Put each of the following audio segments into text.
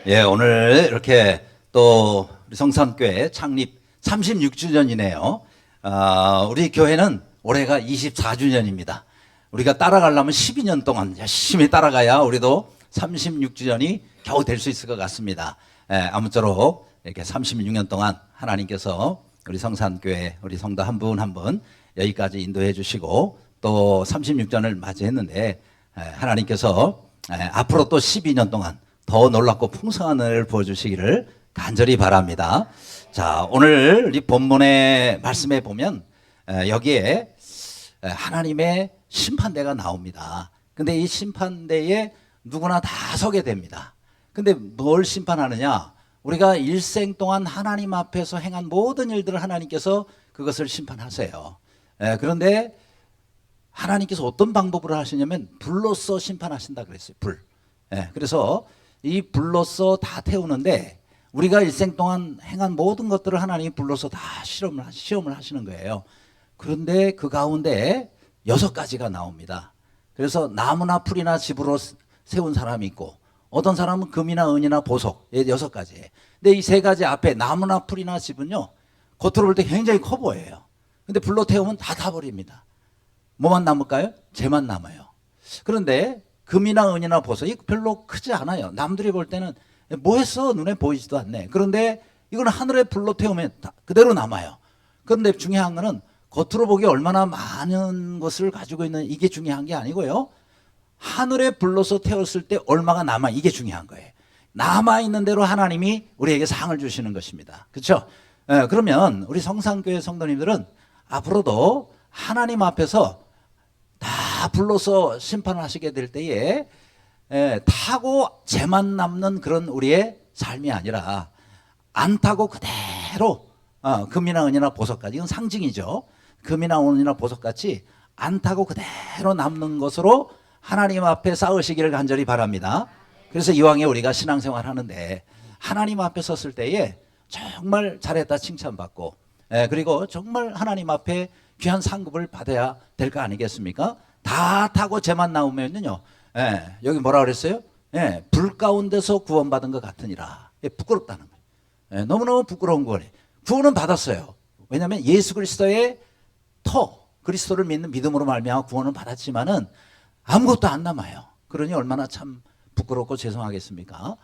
예, 오늘 이렇게 또 우리 성산교회 창립 36주년이네요. 우리 교회는 올해가 24주년입니다. 우리가 따라가려면 12년 동안 열심히 따라가야 우리도 36주년이 겨우 될 수 있을 것 같습니다. 예, 아무쪼록 이렇게 36년 동안 하나님께서 우리 성산교회, 우리 성도 한 분 한 분 여기까지 인도해 주시고 또 36주년을 맞이했는데 하나님께서 앞으로 또 12년 동안 더 놀랍고 풍성한 은혜를 부어주시기를 간절히 바랍니다. 자, 오늘 이 본문의 말씀에 보면 여기에 하나님의 심판대가 나옵니다. 근데 이 심판대에 누구나 다 서게 됩니다. 근데 뭘 심판하느냐? 우리가 일생 동안 하나님 앞에서 행한 모든 일들을 하나님께서 그것을 심판하세요. 그런데 하나님께서 어떤 방법으로 하시냐면 불로써 심판하신다 그랬어요. 불. 그래서 이 불로써 다 태우는데 우리가 일생 동안 행한 모든 것들을 하나님이 불로써 다 시험을 하시는 거예요. 그런데 그 가운데 6가지가 나옵니다. 그래서 나무나 풀이나 집으로 세운 사람이 있고 어떤 사람은 금이나 은이나 보석 6가지. 근데 이 3가지 앞에 나무나 풀이나 집은요 겉으로 볼 때 굉장히 커 보여요. 근데 불로 태우면 다 타버립니다. 뭐만 남을까요? 재만 남아요. 그런데 금이나 은이나 보석이 별로 크지 않아요. 남들이 볼 때는 뭐 했어? 눈에 보이지도 않네. 그런데 이건 하늘에 불로 태우면 그대로 남아요. 그런데 중요한 거는 겉으로 보기 얼마나 많은 것을 가지고 있는 이게 중요한 게 아니고요. 하늘에 불로서 태웠을 때 얼마가 남아 이게 중요한 거예요. 남아있는 대로 하나님이 우리에게 상을 주시는 것입니다. 그렇죠? 그러면 우리 성산교회 성도님들은 앞으로도 하나님 앞에서 다 불로서 심판을 하시게 될 때에 타고 재만 남는 그런 우리의 삶이 아니라 안 타고 그대로 금이나 은이나 보석까지 이건 상징이죠. 금이나 은이나 보석같이 안 타고 그대로 남는 것으로 하나님 앞에 쌓으시기를 간절히 바랍니다. 그래서 이왕에 우리가 신앙생활 하는데 하나님 앞에 섰을 때에 정말 잘했다 칭찬받고 그리고 정말 하나님 앞에 귀한 상급을 받아야 될 거 아니겠습니까? 다 타고 재만 나오면요. 여기 뭐라 그랬어요? 불 가운데서 구원받은 것 같으니라. 부끄럽다는 거예요. 너무너무 부끄러운 거예요. 구원은 받았어요. 왜냐하면 예수 그리스도의 그리스도를 믿는 믿음으로 말미암아 구원은 받았지만은 아무것도 안 남아요. 그러니 얼마나 참 부끄럽고 죄송하겠습니까?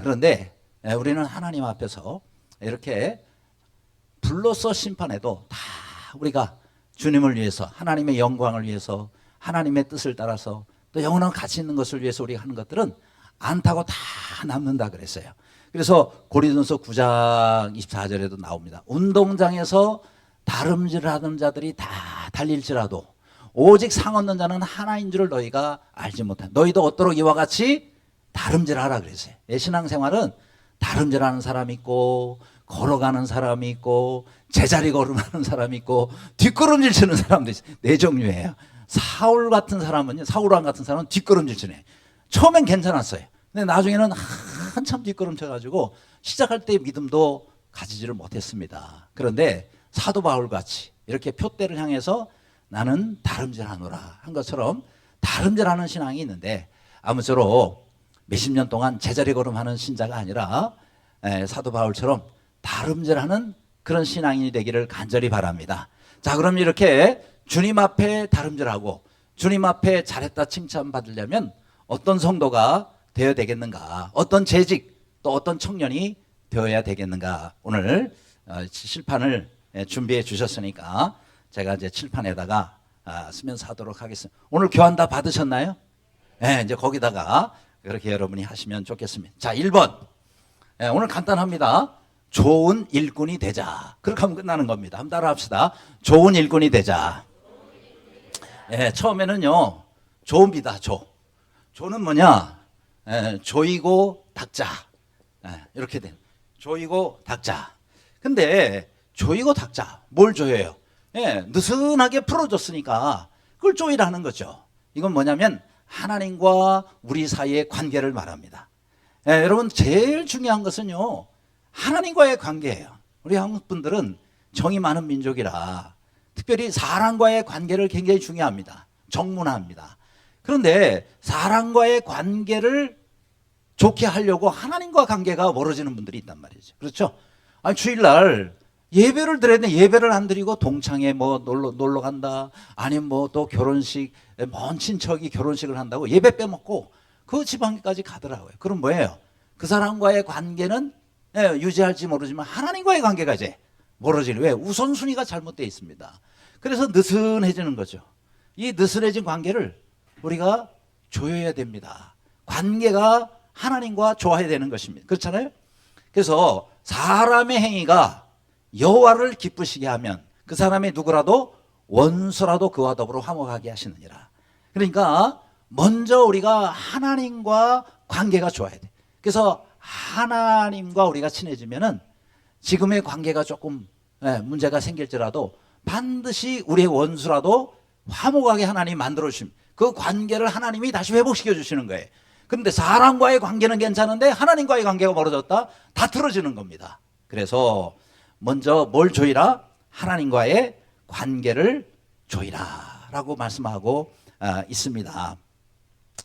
그런데 우리는 하나님 앞에서 이렇게 불로써 심판해도 다 우리가 주님을 위해서 하나님의 영광을 위해서 하나님의 뜻을 따라서 또 영원한 가치 있는 것을 위해서 우리가 하는 것들은 안 타고 다 남는다 그랬어요. 그래서 고린도서 9장 24절에도 나옵니다. 운동장에서 다름질하는 자들이 다 달릴지라도 오직 상 얻는 자는 하나인 줄을 너희가 알지 못한. 너희도 어떠록 이와 같이 다름질하라 그랬어요. 신앙생활은 다름질하는 사람이 있고 걸어가는 사람이 있고 제자리 걸음하는 사람이 있고 뒷걸음질 치는 사람도 있어요. 4종류예요. 사울 같은 사람은요, 사울왕 같은 사람은 뒷걸음질 치네. 처음엔 괜찮았어요. 근데 나중에는 한참 뒷걸음 쳐가지고 시작할 때 믿음도 가지지를 못했습니다. 그런데 사도 바울 같이 이렇게 표대를 향해서 나는 다름질하노라 한 것처럼 다름질하는 신앙이 있는데 아무쪼록 몇십 년 동안 제자리 걸음하는 신자가 아니라 사도 바울처럼 다름질하는 그런 신앙인이 되기를 간절히 바랍니다. 자, 그럼 이렇게 주님 앞에 다름질하고 주님 앞에 잘했다 칭찬받으려면 어떤 성도가 되어야 되겠는가? 어떤 재직 또 어떤 청년이 되어야 되겠는가? 오늘 칠판을 준비해 주셨으니까 제가 이제 칠판에다가 쓰면서 하도록 하겠습니다. 오늘 교환 다 받으셨나요? 네, 이제 거기다가 그렇게 여러분이 하시면 좋겠습니다. 자, 1번. 오늘 간단합니다. 좋은 일꾼이 되자. 그렇게 하면 끝나는 겁니다. 한번 따라 합시다. 좋은 일꾼이 되자. 처음에는요, 조입니다. 조는 뭐냐? 조이고 닦자. 이렇게 된. 조이고 닦자. 근데 조이고 닦자. 뭘 조여요? 느슨하게 풀어줬으니까 그걸 조이라는 거죠. 이건 뭐냐면 하나님과 우리 사이의 관계를 말합니다. 여러분 제일 중요한 것은요, 하나님과의 관계예요. 우리 한국 분들은 정이 많은 민족이라 특별히 사람과의 관계를 굉장히 중요합니다. 정문화합니다. 그런데 사람과의 관계를 좋게 하려고 하나님과 관계가 멀어지는 분들이 있단 말이죠. 그렇죠? 아니, 주일날 예배를 드려야 되는데 예배를 안 드리고 동창회 뭐 놀러 간다. 아니면 뭐 또 결혼식, 먼 친척이 결혼식을 한다고 예배 빼먹고 그 지방까지 가더라고요. 그럼 뭐예요? 그 사람과의 관계는 유지할지 모르지만 하나님과의 관계가 이제 멀어지는, 왜? 우선순위가 잘못되어 있습니다. 그래서 느슨해지는 거죠. 이 느슨해진 관계를 우리가 조여야 됩니다. 관계가 하나님과 좋아야 되는 것입니다. 그렇잖아요? 그래서 사람의 행위가 여호와를 기쁘시게 하면 그 사람이 누구라도 원수라도 그와 더불어 화목하게 하시느니라. 그러니까 먼저 우리가 하나님과 관계가 좋아야 돼. 그래서 하나님과 우리가 친해지면은 지금의 관계가 조금 문제가 생길지라도 반드시 우리의 원수라도 화목하게 하나님이 만들어 주십니다. 그 관계를 하나님이 다시 회복시켜 주시는 거예요. 그런데 사람과의 관계는 괜찮은데 하나님과의 관계가 멀어졌다? 다 틀어지는 겁니다. 그래서 먼저 뭘 조이라? 하나님과의 관계를 조이라 라고 말씀하고 있습니다.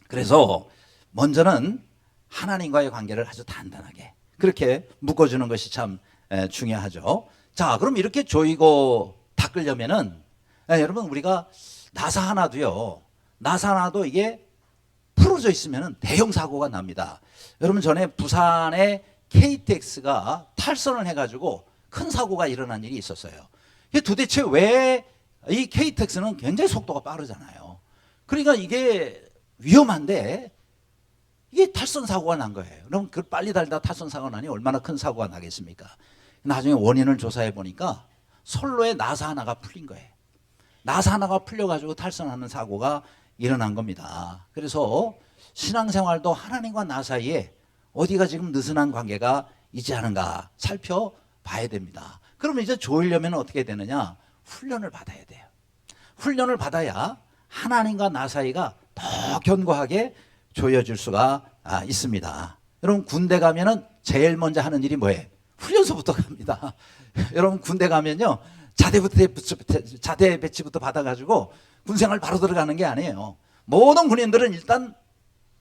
그래서 먼저는 하나님과의 관계를 아주 단단하게 그렇게 묶어주는 것이 참 중요하죠. 자, 그럼 이렇게 조이고 닦으려면은 여러분, 우리가 나사 하나도요, 나사 하나도 이게 풀어져 있으면 대형 사고가 납니다. 여러분, 전에 부산에 KTX가 탈선을 해가지고 큰 사고가 일어난 일이 있었어요. 이게 도대체 왜 이 KTX는 굉장히 속도가 빠르잖아요. 그러니까 이게 위험한데 이게 탈선 사고가 난 거예요. 그럼 그 빨리 달리다 탈선 사고가 나니 얼마나 큰 사고가 나겠습니까? 나중에 원인을 조사해 보니까 선로에 나사 하나가 풀린 거예요. 나사 하나가 풀려가지고 탈선하는 사고가 일어난 겁니다. 그래서 신앙생활도 하나님과 나 사이에 어디가 지금 느슨한 관계가 있지 않은가 살펴봐야 됩니다. 그러면 이제 조이려면 어떻게 되느냐? 훈련을 받아야 돼요. 훈련을 받아야 하나님과 나 사이가 더 견고하게 조여질 수가 있습니다. 여러분, 군대 가면은 제일 먼저 하는 일이 뭐예요? 훈련소부터 갑니다. 여러분, 군대 가면요, 자대 배치부터 받아가지고 군생활 바로 들어가는 게 아니에요. 모든 군인들은 일단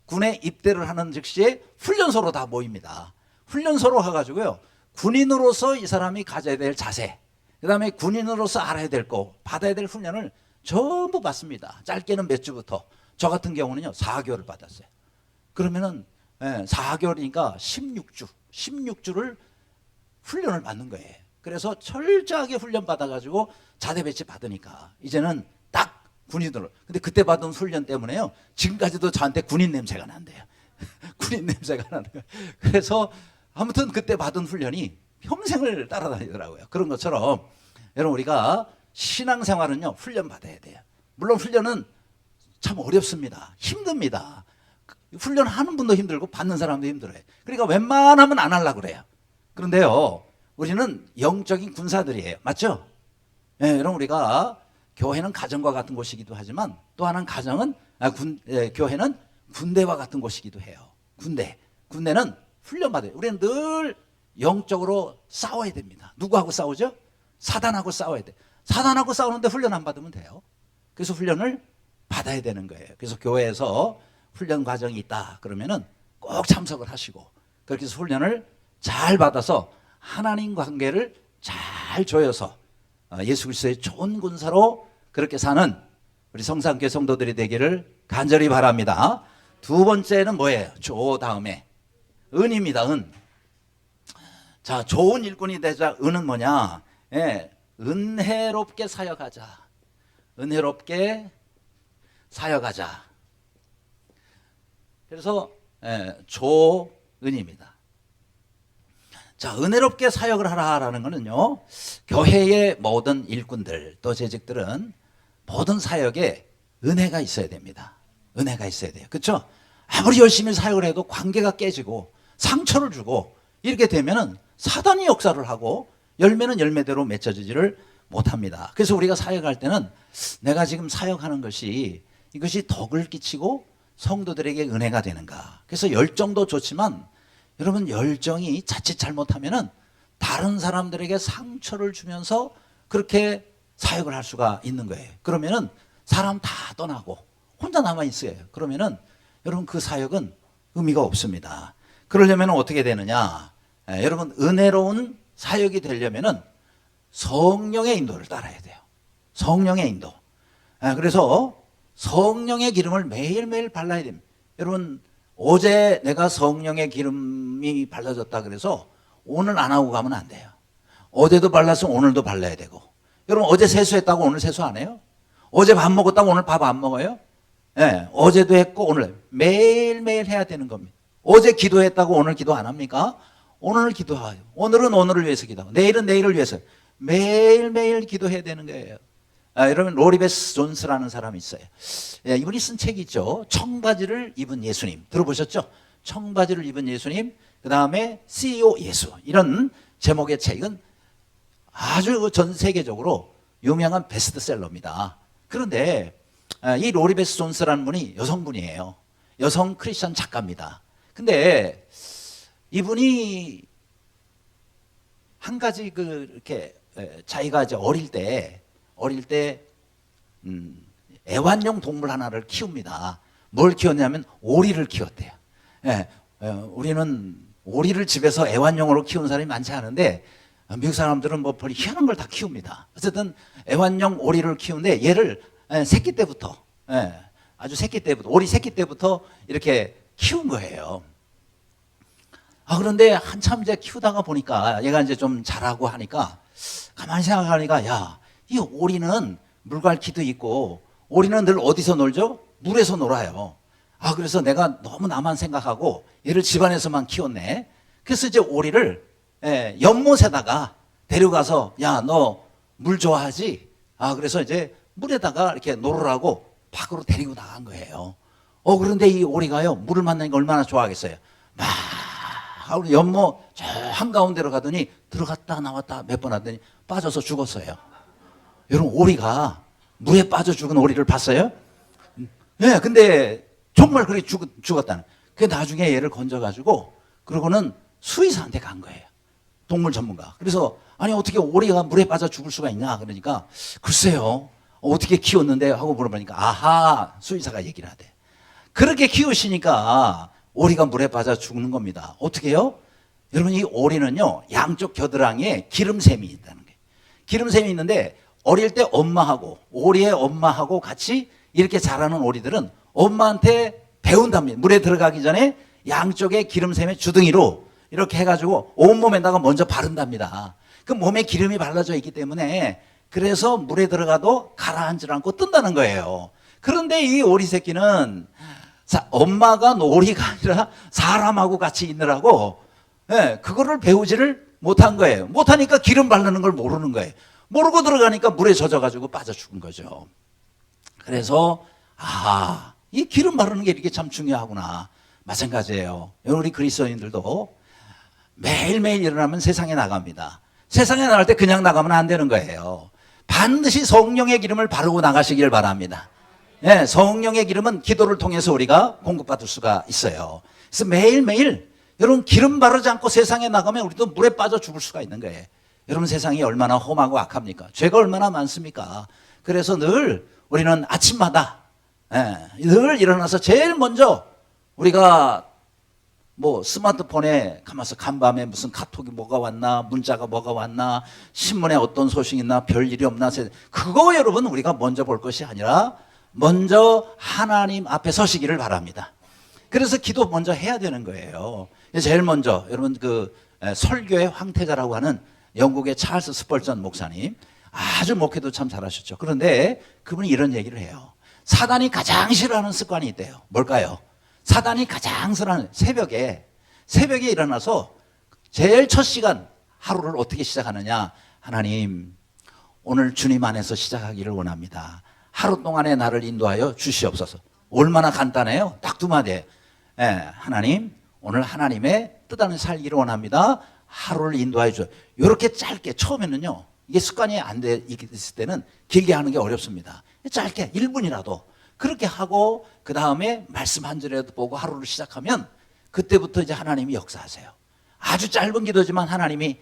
군에 입대를 하는 즉시에 훈련소로 다 모입니다. 훈련소로 가가지고요, 군인으로서 이 사람이 가져야 될 자세, 그 다음에 군인으로서 알아야 될 거, 받아야 될 훈련을 전부 받습니다. 짧게는 몇 주부터. 저 같은 경우는요, 4개월을 받았어요. 그러면은 4개월이니까 16주를 훈련을 받는 거예요. 그래서 철저하게 훈련 받아가지고 자대 배치 받으니까 이제는 딱 군인으로. 근데 그때 받은 훈련 때문에요, 지금까지도 저한테 군인 냄새가 난대요. 군인 냄새가 나는 거예요. 그래서 아무튼 그때 받은 훈련이 평생을 따라다니더라고요. 그런 것처럼 여러분, 우리가 신앙생활은요, 훈련 받아야 돼요. 물론 훈련은 참 어렵습니다. 힘듭니다. 훈련하는 분도 힘들고 받는 사람도 힘들어요. 그러니까 웬만하면 안 하려고 그래요. 그런데요, 우리는 영적인 군사들이에요. 맞죠? 여러분, 우리가 교회는 가정과 같은 곳이기도 하지만 또 하나는 교회는 군대와 같은 곳이기도 해요. 군대는 훈련받아요. 우리는 늘 영적으로 싸워야 됩니다. 누구하고 싸우죠? 사단하고 싸워야 돼. 사단하고 싸우는데 훈련 안 받으면 돼요. 그래서 훈련을 받아야 되는 거예요. 그래서 교회에서 훈련 과정이 있다 그러면은 꼭 참석을 하시고, 그렇게 해서 훈련을 잘 받아서 하나님 관계를 잘 조여서 예수 그리스도의 좋은 군사로 그렇게 사는 우리 성산교회 성도들이 되기를 간절히 바랍니다. 두 번째는 뭐예요? 조 다음에 은입니다. 은. 자, 좋은 일꾼이 되자. 은은 뭐냐? 은혜롭게 사역하자. 은혜롭게 사역하자. 그래서 조은입니다. 자, 은혜롭게 사역을 하라라는 것은요, 교회의 모든 일꾼들 또 재직들은 모든 사역에 은혜가 있어야 됩니다. 은혜가 있어야 돼요. 그렇죠? 아무리 열심히 사역을 해도 관계가 깨지고 상처를 주고 이렇게 되면은 사단이 역사를 하고 열매는 열매대로 맺혀지지를 못합니다. 그래서 우리가 사역할 때는 내가 지금 사역하는 것이 이것이 덕을 끼치고 성도들에게 은혜가 되는가. 그래서 열정도 좋지만 여러분, 열정이 자칫 잘못하면은 다른 사람들에게 상처를 주면서 그렇게 사역을 할 수가 있는 거예요. 그러면은 사람 다 떠나고 혼자 남아 있어요. 그러면은 여러분, 그 사역은 의미가 없습니다. 그러려면 어떻게 되느냐? 여러분, 은혜로운 사역이 되려면은 성령의 인도를 따라야 돼요. 성령의 인도. 그래서 성령의 기름을 매일매일 발라야 됩니다. 여러분, 어제 내가 성령의 기름이 발라졌다 그래서 오늘 안 하고 가면 안 돼요. 어제도 발랐으면 오늘도 발라야 되고. 여러분, 어제 세수했다고 오늘 세수 안 해요? 어제 밥 먹었다고 오늘 밥 안 먹어요? 어제도 했고 오늘 매일매일 해야 되는 겁니다. 어제 기도했다고 오늘 기도 안 합니까? 오늘 기도해요. 오늘은 오늘을 위해서 기도하고 내일은 내일을 위해서 매일매일 기도해야 되는 거예요. 여러분, 로리베스 존스라는 사람이 있어요. 이분이 쓴 책이 있죠. 청바지를 입은 예수님. 들어보셨죠? 청바지를 입은 예수님, 그 다음에 CEO 예수. 이런 제목의 책은 아주 전 세계적으로 유명한 베스트셀러입니다. 그런데 이 로리베스 존스라는 분이 여성분이에요. 여성 크리스천 작가입니다. 근데 이분이 한 가지 이렇게 자기가 이제 어릴 때 애완용 동물 하나를 키웁니다. 뭘 키웠냐면 오리를 키웠대요. 우리는 오리를 집에서 애완용으로 키우는 사람이 많지 않은데 미국 사람들은 뭐 별로 희한한 걸 다 키웁니다. 어쨌든 애완용 오리를 키우는데 얘를 새끼 때부터 아주 새끼 때부터 오리 새끼 때부터 이렇게 키운 거예요. 그런데 한참 이제 키우다가 보니까 얘가 이제 좀 자라고 하니까 가만히 생각하니까 이 오리는 물갈퀴도 있고 오리는 늘 어디서 놀죠? 물에서 놀아요. 그래서 내가 너무 나만 생각하고 얘를 집안에서만 키웠네. 그래서 이제 오리를 연못에다가 데려가서 너 물 좋아하지? 그래서 이제 물에다가 이렇게 놀으라고 밖으로 데리고 나간 거예요. 그런데 이 오리가요, 물을 만나니까 얼마나 좋아하겠어요. 막 연못 저 한가운데로 가더니 들어갔다 나왔다 몇 번 하더니 빠져서 죽었어요. 여러분, 오리가 물에 빠져 죽은 오리를 봤어요? 근데 정말 그렇게 죽었다는. 그 나중에 얘를 건져가지고 그러고는 수의사한테 간 거예요. 동물 전문가. 그래서 아니 어떻게 오리가 물에 빠져 죽을 수가 있냐 그러니까 글쎄요 어떻게 키웠는데 하고 물어보니까 수의사가 얘기를 하대. 그렇게 키우시니까 오리가 물에 빠져 죽는 겁니다. 어떻게 해요? 여러분, 이 오리는요 양쪽 겨드랑이에 기름샘이 있다는 거예요. 기름샘이 있는데 어릴 때 엄마하고 오리의 엄마하고 같이 이렇게 자라는 오리들은 엄마한테 배운답니다. 물에 들어가기 전에 양쪽에 기름샘의 주둥이로 이렇게 해가지고 온몸에다가 먼저 바른답니다. 그 몸에 기름이 발라져 있기 때문에 그래서 물에 들어가도 가라앉지 않고 뜬다는 거예요. 그런데 이 오리 새끼는 엄마가 오리가 아니라 사람하고 같이 있느라고 그거를 배우지를 못한 거예요. 못하니까 기름 바르는 걸 모르는 거예요. 모르고 들어가니까 물에 젖어가지고 빠져 죽은 거죠. 그래서 이 기름 바르는 게 이렇게 참 중요하구나. 마찬가지예요. 우리 그리스도인들도 매일매일 일어나면 세상에 나갑니다. 세상에 나갈 때 그냥 나가면 안 되는 거예요. 반드시 성령의 기름을 바르고 나가시길 바랍니다. 성령의 기름은 기도를 통해서 우리가 공급받을 수가 있어요. 그래서 매일매일 여러분 기름 바르지 않고 세상에 나가면 우리도 물에 빠져 죽을 수가 있는 거예요. 여러분, 세상이 얼마나 험하고 악합니까? 죄가 얼마나 많습니까? 그래서 늘 우리는 아침마다 늘 일어나서 제일 먼저 우리가 스마트폰에 가만서 간밤에 무슨 카톡이 뭐가 왔나, 문자가 뭐가 왔나, 신문에 어떤 소식이 있나, 별일이 없나, 그거 여러분 우리가 먼저 볼 것이 아니라 먼저 하나님 앞에 서시기를 바랍니다. 그래서 기도 먼저 해야 되는 거예요. 제일 먼저 여러분 설교의 황태자라고 하는 영국의 찰스 스펄전 목사님, 아주 목회도 참 잘하셨죠. 그런데 그분이 이런 얘기를 해요. 사단이 가장 싫어하는 습관이 있대요. 뭘까요? 사단이 가장 싫어하는 새벽에 일어나서 제일 첫 시간 하루를 어떻게 시작하느냐. 하나님, 오늘 주님 안에서 시작하기를 원합니다. 하루 동안에 나를 인도하여 주시옵소서. 얼마나 간단해요. 딱 두 마디예요. 하나님, 오늘 하나님의 뜻 안에 살기를 원합니다. 하루를 인도하여 주세요. 이렇게 짧게, 처음에는요 이게 습관이 안 돼 있을 때는 길게 하는 게 어렵습니다. 짧게 1분이라도 그렇게 하고 그 다음에 말씀 한 절이라도 보고 하루를 시작하면 그때부터 이제 하나님이 역사하세요. 아주 짧은 기도지만 하나님이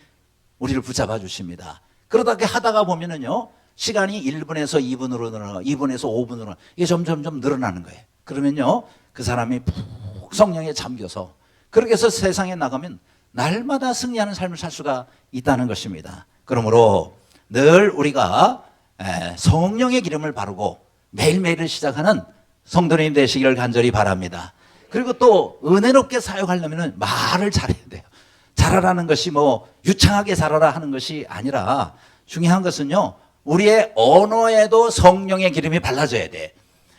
우리를 붙잡아 주십니다. 그러다 하다가 보면은요 시간이 1분에서 2분으로 늘어나고 2분에서 5분으로 이게 점점 늘어나는 거예요. 그러면요 그 사람이 푹 성령에 잠겨서 그렇게 해서 세상에 나가면 날마다 승리하는 삶을 살 수가 있다는 것입니다. 그러므로 늘 우리가 성령의 기름을 바르고 매일매일을 시작하는 성도님 되시기를 간절히 바랍니다. 그리고 또 은혜롭게 사역하려면 말을 잘해야 돼요. 잘하라는 것이 뭐 유창하게 잘하라 하는 것이 아니라 중요한 것은요, 우리의 언어에도 성령의 기름이 발라져야 돼.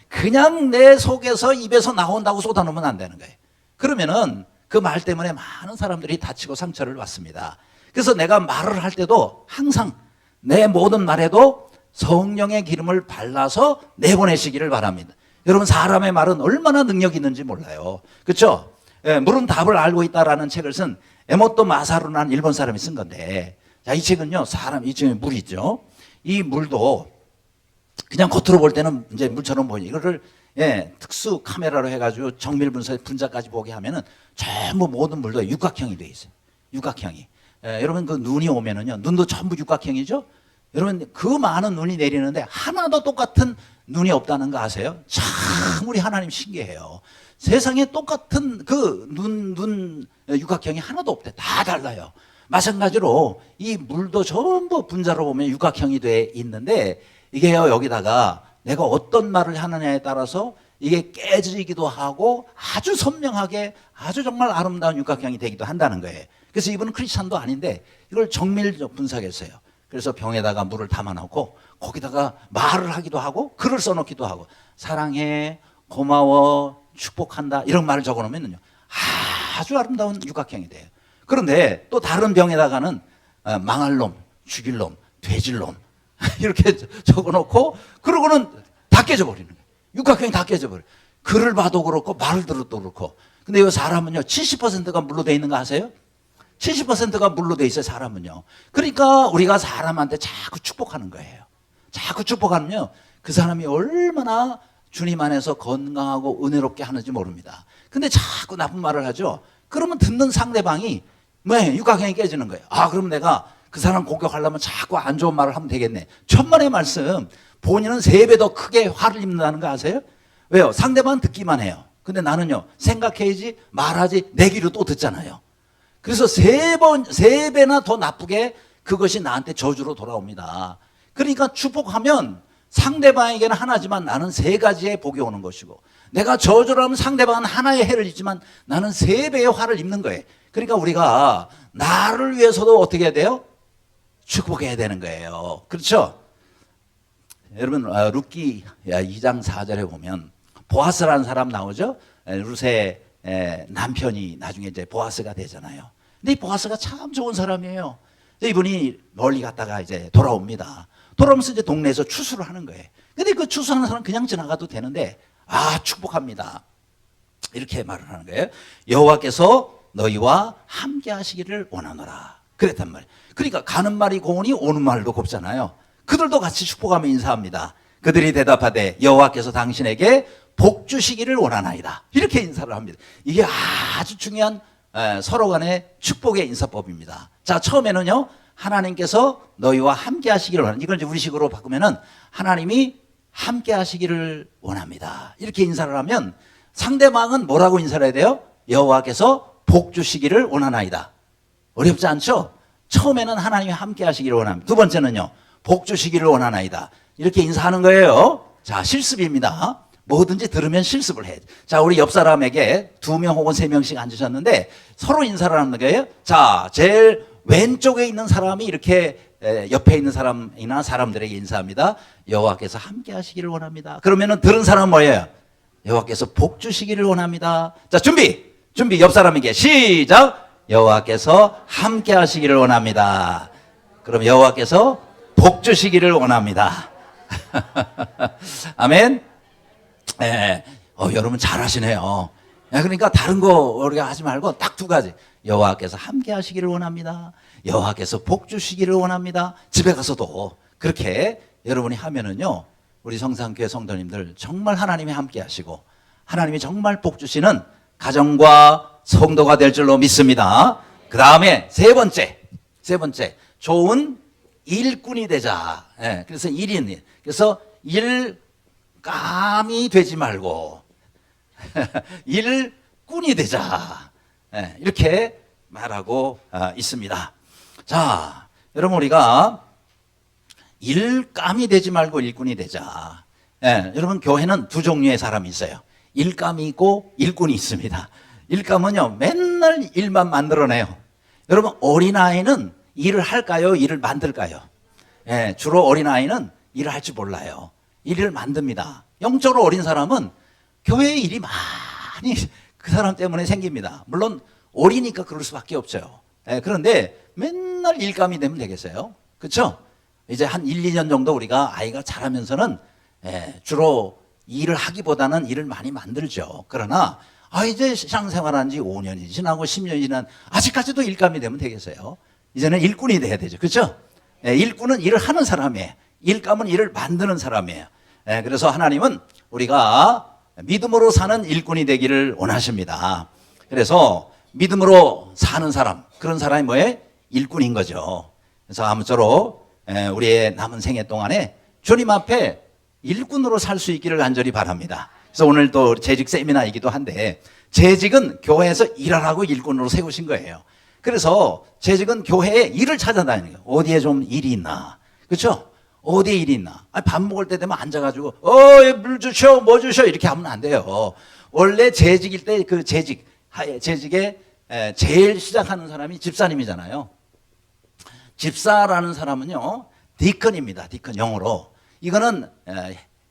그냥 내 속에서 입에서 나온다고 쏟아놓으면 안 되는 거예요. 그러면은 그 말 때문에 많은 사람들이 다치고 상처를 받습니다. 그래서 내가 말을 할 때도 항상 내 모든 말에도 성령의 기름을 발라서 내보내시기를 바랍니다. 여러분, 사람의 말은 얼마나 능력이 있는지 몰라요. 그렇죠? 물은 답을 알고 있다라는 책을 쓴 에모토 마사루라는 일본 사람이 쓴 건데, 자, 이 책은요, 이 중에 물이죠. 이 물도 그냥 겉으로 볼 때는 이제 물처럼 보이죠. 이거를 특수 카메라로 해가지고 정밀 분석 분자까지 보게 하면은 전부 모든 물도 육각형이 돼 있어요. 육각형이. 여러분, 그 눈이 오면은요, 눈도 전부 육각형이죠. 여러분, 그 많은 눈이 내리는데 하나도 똑같은 눈이 없다는 거 아세요? 참 우리 하나님 신기해요. 세상에 똑같은 그 눈 육각형이 하나도 없대. 다 달라요. 마찬가지로 이 물도 전부 분자로 보면 육각형이 돼 있는데, 이게요, 여기다가 내가 어떤 말을 하느냐에 따라서 이게 깨지기도 하고 아주 선명하게 아주 정말 아름다운 육각형이 되기도 한다는 거예요. 그래서 이분은 크리스찬도 아닌데 이걸 정밀적 분석했어요. 그래서 병에다가 물을 담아놓고 거기다가 말을 하기도 하고 글을 써놓기도 하고, 사랑해, 고마워, 축복한다, 이런 말을 적어놓으면요, 아주 아름다운 육각형이 돼요. 그런데 또 다른 병에다가는 망할 놈, 죽일 놈, 돼질 놈 이렇게 적어놓고, 그러고는 다 깨져버리는 거예요. 육각형이 다 깨져버려요. 글을 봐도 그렇고 말을 들어도 그렇고. 근데 이 사람은요, 70%가 물로 돼 있는 거 아세요? 70%가 물로 돼 있어요, 사람은요. 그러니까 우리가 사람한테 자꾸 축복하는 거예요. 자꾸 축복하면요, 그 사람이 얼마나 주님 안에서 건강하고 은혜롭게 하는지 모릅니다. 근데 자꾸 나쁜 말을 하죠. 그러면 듣는 상대방이 육각형이 깨지는 거예요. 아, 그럼 내가 그 사람 공격하려면 자꾸 안 좋은 말을 하면 되겠네. 천만의 말씀, 본인은 3배 더 크게 화를 입는다는 거 아세요? 왜요? 상대방은 듣기만 해요. 근데 나는요, 생각해야지, 말하지, 내 귀로 또 듣잖아요. 그래서 3배나 더 나쁘게 그것이 나한테 저주로 돌아옵니다. 그러니까 축복하면 상대방에게는 하나지만 나는 3가지의 복이 오는 것이고, 내가 저주를 하면 상대방은 하나의 해를 입지만 나는 3배의 화를 입는 거예요. 그러니까 우리가 나를 위해서도 어떻게 해야 돼요? 축복해야 되는 거예요. 그렇죠? 여러분, 룻기 2장 4절에 보면 보아스라는 사람 나오죠? 룻의 남편이 나중에 이제 보아스가 되잖아요. 근데 이 보아스가 참 좋은 사람이에요. 이분이 멀리 갔다가 이제 돌아옵니다. 돌아오면서 이제 동네에서 추수를 하는 거예요. 근데 그 추수하는 사람 그냥 지나가도 되는데, 축복합니다, 이렇게 말을 하는 거예요. 여호와께서 너희와 함께 하시기를 원하노라, 그랬단 말이에요. 그러니까 가는 말이 고우니 오는 말도 곱잖아요. 그들도 같이 축복하며 인사합니다. 그들이 대답하되 여호와께서 당신에게 복 주시기를 원하나이다, 이렇게 인사를 합니다. 이게 아주 중요한 서로 간의 축복의 인사법입니다. 자, 처음에는요, 하나님께서 너희와 함께 하시기를 원합니다. 이걸 이제 우리식으로 바꾸면은 하나님이 함께 하시기를 원합니다, 이렇게 인사를 하면 상대방은 뭐라고 인사를 해야 돼요? 여호와께서 복 주시기를 원하나이다. 어렵지 않죠? 처음에는 하나님이 함께 하시기를 원합니다. 두 번째는요, 복 주시기를 원하나이다, 이렇게 인사하는 거예요. 자, 실습입니다. 뭐든지 들으면 실습을 해. 자, 우리 옆 사람에게 2명 혹은 3명씩 앉으셨는데 서로 인사를 하는 거예요. 자, 제일 왼쪽에 있는 사람이 이렇게 옆에 있는 사람이나 사람들에게 인사합니다. 여호와께서 함께 하시기를 원합니다. 그러면은 들은 사람은 뭐예요? 여호와께서 복 주시기를 원합니다. 자, 준비 옆 사람에게 시작. 여호와께서 함께 하시기를 원합니다. 그럼 여호와께서 복 주시기를 원합니다. 아멘. 여러분 잘하시네요. 그러니까 다른 거 우리가 하지 말고 딱 2가지. 여호와께서 함께 하시기를 원합니다. 여호와께서 복 주시기를 원합니다. 집에 가서도 그렇게 여러분이 하면은요, 우리 성산교회 성도님들 정말 하나님이 함께 하시고 하나님이 정말 복 주시는 가정과 성도가 될 줄로 믿습니다. 그 다음에 세 번째, 좋은 일꾼이 되자. 그래서 일인, 그래서 일감이 되지 말고 일꾼이 되자. 이렇게 말하고 있습니다. 자, 여러분 우리가 일감이 되지 말고 일꾼이 되자. 여러분 교회는 두 종류의 사람이 있어요. 일감이 있고 일꾼이 있습니다. 일감은요 맨날 일만 만들어내요. 여러분 어린아이는 일을 할까요? 일을 만들까요? 주로 어린아이는 일을 할 줄 몰라요. 일을 만듭니다. 영적으로 어린 사람은 교회에 일이 많이 그 사람 때문에 생깁니다. 물론 어리니까 그럴 수밖에 없죠. 그런데 맨날 일감이 되면 되겠어요? 그렇죠? 이제 한 1, 2년 정도 우리가 아이가 자라면서는 주로 일을 하기보다는 일을 많이 만들죠. 그러나 이제 신앙생활한 지 5년이 지나고 10년이 지난 아직까지도 일감이 되면 되겠어요? 이제는 일꾼이 돼야 되죠. 그렇죠? 일꾼은 일을 하는 사람이에요. 일감은 일을 만드는 사람이에요. 그래서 하나님은 우리가 믿음으로 사는 일꾼이 되기를 원하십니다. 그래서 믿음으로 사는 사람, 그런 사람이 뭐예요? 일꾼인 거죠. 그래서 아무쪼록 우리의 남은 생애 동안에 주님 앞에 일꾼으로 살 수 있기를 간절히 바랍니다. 그래서 오늘 또 재직 세미나이기도 한데 재직은 교회에서 일하라고 일꾼으로 세우신 거예요. 그래서 재직은 교회에 일을 찾아다니는 거예요. 어디에 좀 일이 있나? 그렇죠? 어디에 일이 있나? 밥 먹을 때 되면 앉아가지고 물 주셔 뭐 주셔 이렇게 하면 안 돼요. 원래 재직일 때 그 재직에 제일 시작하는 사람이 집사님이잖아요. 집사라는 사람은요 디컨입니다. 디컨 영어로. 이거는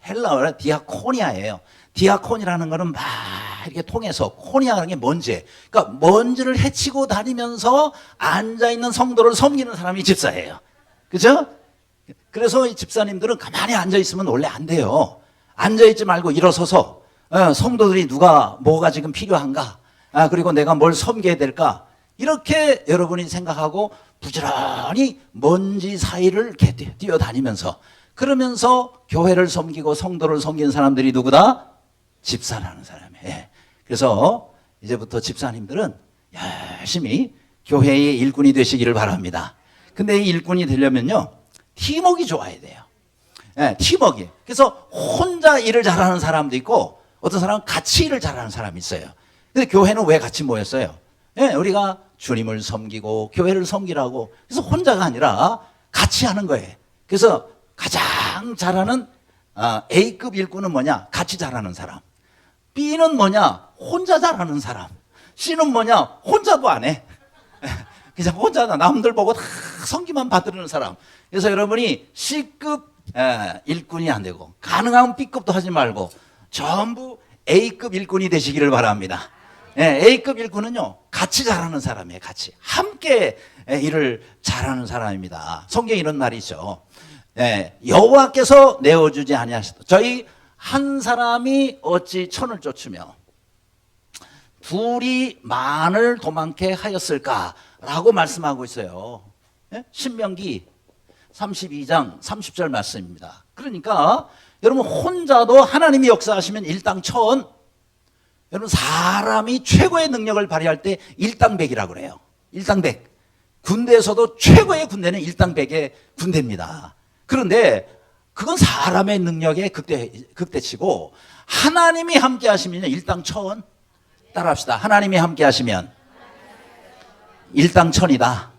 헬라어로 디아코니아예요. 디아코니라는 거는 막 이렇게 통해서, 코니아라는 게 먼지. 그러니까 먼지를 헤치고 다니면서 앉아있는 성도를 섬기는 사람이 집사예요. 그죠? 그래서 이 집사님들은 가만히 앉아있으면 원래 안 돼요. 앉아있지 말고 일어서서 성도들이 누가 뭐가 지금 필요한가, 그리고 내가 뭘 섬겨야 될까, 이렇게 여러분이 생각하고 부지런히 먼지 사이를 이렇게 뛰어다니면서, 그러면서 교회를 섬기고 성도를 섬기는 사람들이 누구다? 집사라는 사람이에요. 그래서 이제부터 집사님들은 열심히 교회의 일꾼이 되시기를 바랍니다. 근데 이 일꾼이 되려면요 팀워크가 좋아야 돼요. 팀워크. 그래서 혼자 일을 잘하는 사람도 있고 어떤 사람은 같이 일을 잘하는 사람이 있어요. 근데 교회는 왜 같이 모였어요? 우리가 주님을 섬기고 교회를 섬기라고. 그래서 혼자가 아니라 같이 하는 거예요. 그래서 가장 잘하는 A급 일꾼은 뭐냐? 같이 잘하는 사람. B는 뭐냐? 혼자 잘하는 사람. C는 뭐냐? 혼자도 안 해. 그냥 혼자다. 남들 보고 다 섬기만 받으려는 사람. 그래서 여러분이 C급 일꾼이 안 되고 가능하면 B급도 하지 말고 전부 A급 일꾼이 되시기를 바랍니다. A급 일꾼은요 같이 잘하는 사람이에요. 같이 함께 일을 잘하는 사람입니다. 성경에 이런 말이 있죠. 여호와께서 내어주지 아니하시다. 저희 한 사람이 어찌 천을 쫓으며 둘이 만을 도망케 하였을까라고 말씀하고 있어요. 신명기 32장 30절 말씀입니다. 그러니까 여러분 혼자도 하나님이 역사하시면 일당천, 여러분 사람이 최고의 능력을 발휘할 때 일당백이라고 그래요. 일당백. 군대에서도 최고의 군대는 일당백의 군대입니다. 그런데 그건 사람의 능력의 극대치고 하나님이 함께 하시면 일당천. 따라합시다. 하나님이 함께 하시면 일당천이다.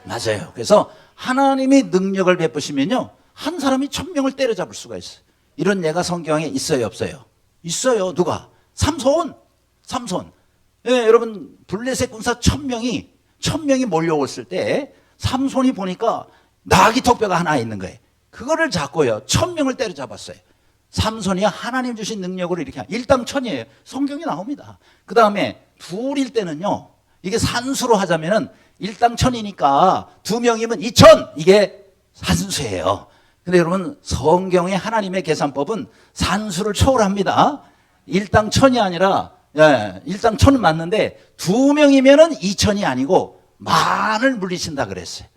맞아요. 그래서 하나님이 능력을 베푸시면요 한 사람이 1000명을 때려잡을 수가 있어요. 이런 예가 성경에 있어요, 없어요? 있어요. 누가? 삼손. 여러분 블레셋 군사 1000명이 몰려왔을 때 삼손이 보니까 나귀 턱뼈가 하나 있는 거예요. 그거를 잡고요 1000명을 때려잡았어요. 삼손이 하나님 주신 능력으로 이렇게 일당천이에요. 성경에 나옵니다. 그 다음에 둘일 때는요 이게 산수로 하자면은 일당천이니까 2명이면 2000, 이게 산수예요. 근데 여러분 성경의 하나님의 계산법은 산수를 초월합니다. 일당천이 아니라 일당천은 맞는데 2명이면은 2000이 아니고 만을 물리친다 그랬어요.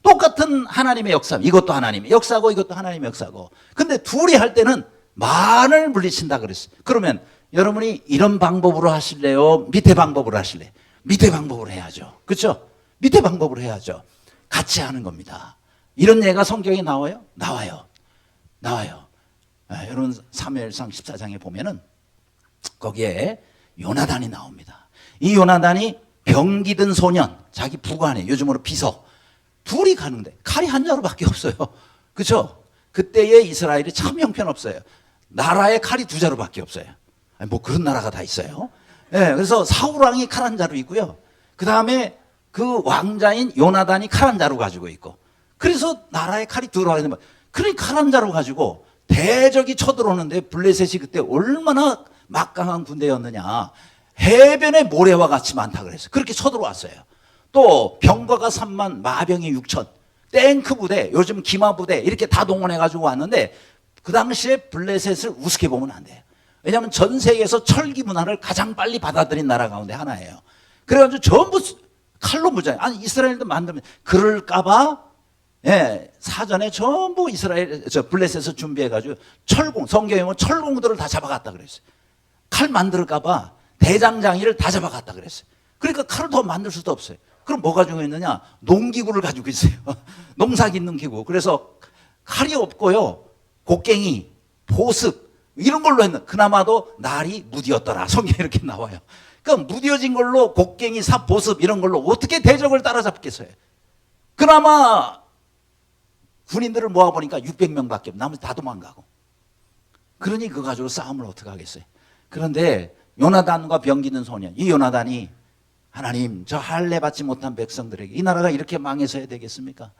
똑같은 하나님의 역사, 이것도 하나님의 역사고 이것도 하나님의 역사고. 근데 둘이 할 때는 만을 물리친다 그랬어요. 그러면 여러분이 이런 방법으로 하실래요? 밑에 방법으로 하실래요? 밑에 방법으로 해야죠. 그렇죠? 밑에 방법으로 해야죠. 같이 하는 겁니다. 이런 예가 성경에 나와요? 나와요. 여러분 사무엘상 14장에 보면은 거기에 요나단이 나옵니다. 이 요나단이 병기 든 소년, 자기 부관에 요즘으로 비서 둘이 가는데 칼이 한 자루밖에 없어요. 그렇죠? 그때의 이스라엘이 참 형편없어요. 나라에 칼이 두 자루밖에 없어요. 아니, 뭐 그런 나라가 다 있어요. 네, 그래서 사울 왕이 칼 한 자루 있고요. 그 다음에 그 왕자인 요나단이 칼 한 자루 가지고 있고. 그래서 나라에 칼이 들어와 있는 거예요. 그러니까 칼 한 자루 가지고 대적이 쳐들어오는데 블레셋이 그때 얼마나 막강한 군대였느냐. 해변의 모래와 같이 많다 그랬어요. 그렇게 쳐들어왔어요. 또 병거가 3만, 마병이 6천, 탱크 부대, 요즘 기마 부대 이렇게 다 동원해가지고 왔는데 그 당시에 블레셋을 우습게 보면 안 돼요. 왜냐하면 전 세계에서 철기 문화를 가장 빨리 받아들인 나라 가운데 하나예요. 그래가지고 전부 칼로 무장해. 아니 이스라엘도 만들면 그럴까봐 사전에 전부 블레셋에서 준비해가지고 철공, 성경에 보면 철공들을 다 잡아갔다 그랬어요. 칼 만들까봐 대장장이를 다 잡아갔다 그랬어요. 그러니까 칼을 더 만들 수도 없어요. 그럼 뭐 가지고 있느냐? 농기구를 가지고 있어요. 농사 짓는 기구. 그래서 칼이 없고요. 곡괭이, 보습 이런 걸로 했는. 그나마도 날이 무디었더라. 성경에 이렇게 나와요. 그러니까 무디어진 걸로 곡괭이, 삽, 보습 이런 걸로 어떻게 대적을 따라잡겠어요? 그나마 군인들을 모아보니까 600명밖에 없고 나머지 다 도망가고. 그러니 그거 가지고 싸움을 어떻게 하겠어요? 그런데 요나단과 병기는 소년, 이 요나단이 하나님, 저 할례 받지 못한 백성들에게 이 나라가 이렇게 망해서야 되겠습니까?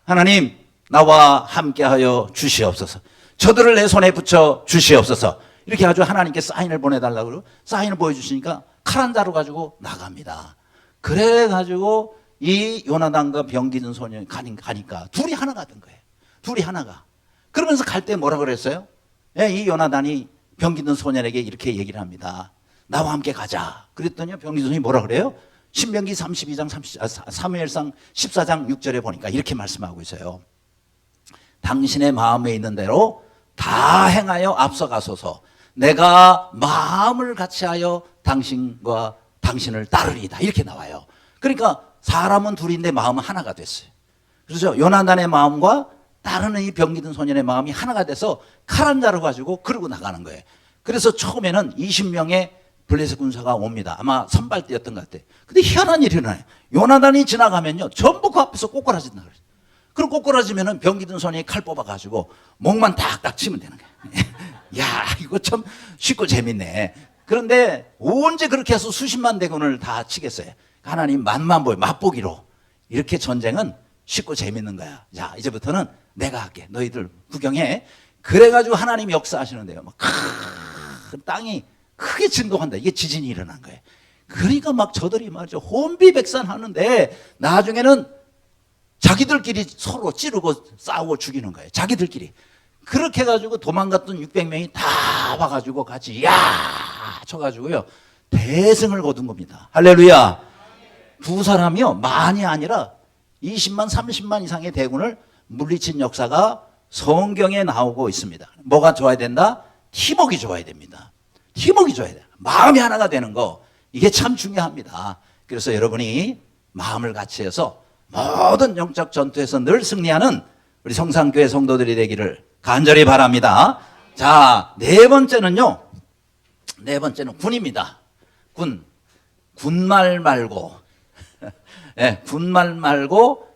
하나님, 나와 함께하여 주시옵소서. 저들을 내 손에 붙여 주시옵소서. 이렇게 아주 하나님께 사인을 보내달라고 그러고 사인을 보여주시니까 칼 한 자루 가지고 나갑니다. 그래가지고 이 요나단과 병기는 소년이 가니까 둘이 하나가 된 거예요. 둘이 하나가. 그러면서 갈 때 뭐라 그랬어요? 이 요나단이 병기는 소년에게 이렇게 얘기를 합니다. 나와 함께 가자. 그랬더니 병기는 소년이 뭐라 그래요? 신명기 32장, 사무엘상 14장 6절에 보니까 이렇게 말씀하고 있어요. 당신의 마음에 있는 대로 다 행하여 앞서가소서. 내가 마음을 같이하여 당신과 당신을 따르리다. 이렇게 나와요. 그러니까 사람은 둘인데 마음은 하나가 됐어요. 그래서 요나단의 마음과 따르는 이 병기든 소년의 마음이 하나가 돼서 칼 한 자루 가지고 그러고 나가는 거예요. 그래서 처음에는 20명의 블레셋 군사가 옵니다. 아마 선발대였던 것 같아요. 근데 희한한 일이 일어나요. 요나단이 지나가면요, 전부 그 앞에서 꼬꾸라진다 그래요. 그럼 꼬꾸라지면은 병기든 소년이 칼 뽑아가지고 목만 딱딱 치면 되는 거예요. 야, 이거 참 쉽고 재밌네. 그런데 언제 그렇게 해서 수십만 대군을 다 치겠어요? 하나님 맛만 보여, 맛보기로. 이렇게 전쟁은 쉽고 재밌는 거야. 자, 이제부터는 내가 할게. 너희들 구경해. 그래가지고 하나님 역사하시는데요. 막 땅이 크게 진동한다. 이게 지진이 일어난 거예요. 그러니까 막 저들이 말이죠. 혼비백산하는데 나중에는 자기들끼리 서로 찌르고 싸우고 죽이는 거예요. 자기들끼리. 그렇게 해가지고 도망갔던 600명이 다 와가지고 같이 야 쳐가지고요. 대승을 거둔 겁니다. 할렐루야. 두 사람이요. 많이 아니라 20만 30만 이상의 대군을 물리친 역사가 성경에 나오고 있습니다. 뭐가 좋아야 된다? 팀워크가 좋아야 됩니다. 팀워크가 좋아야 돼요. 마음이 하나가 되는 거, 이게 참 중요합니다. 그래서 여러분이 마음을 같이 해서 모든 영적 전투에서 늘 승리하는 우리 성산교회 성도들이 되기를 간절히 바랍니다. 자, 네 번째는요. 네 번째는 군입니다. 군말 말고 군말 말고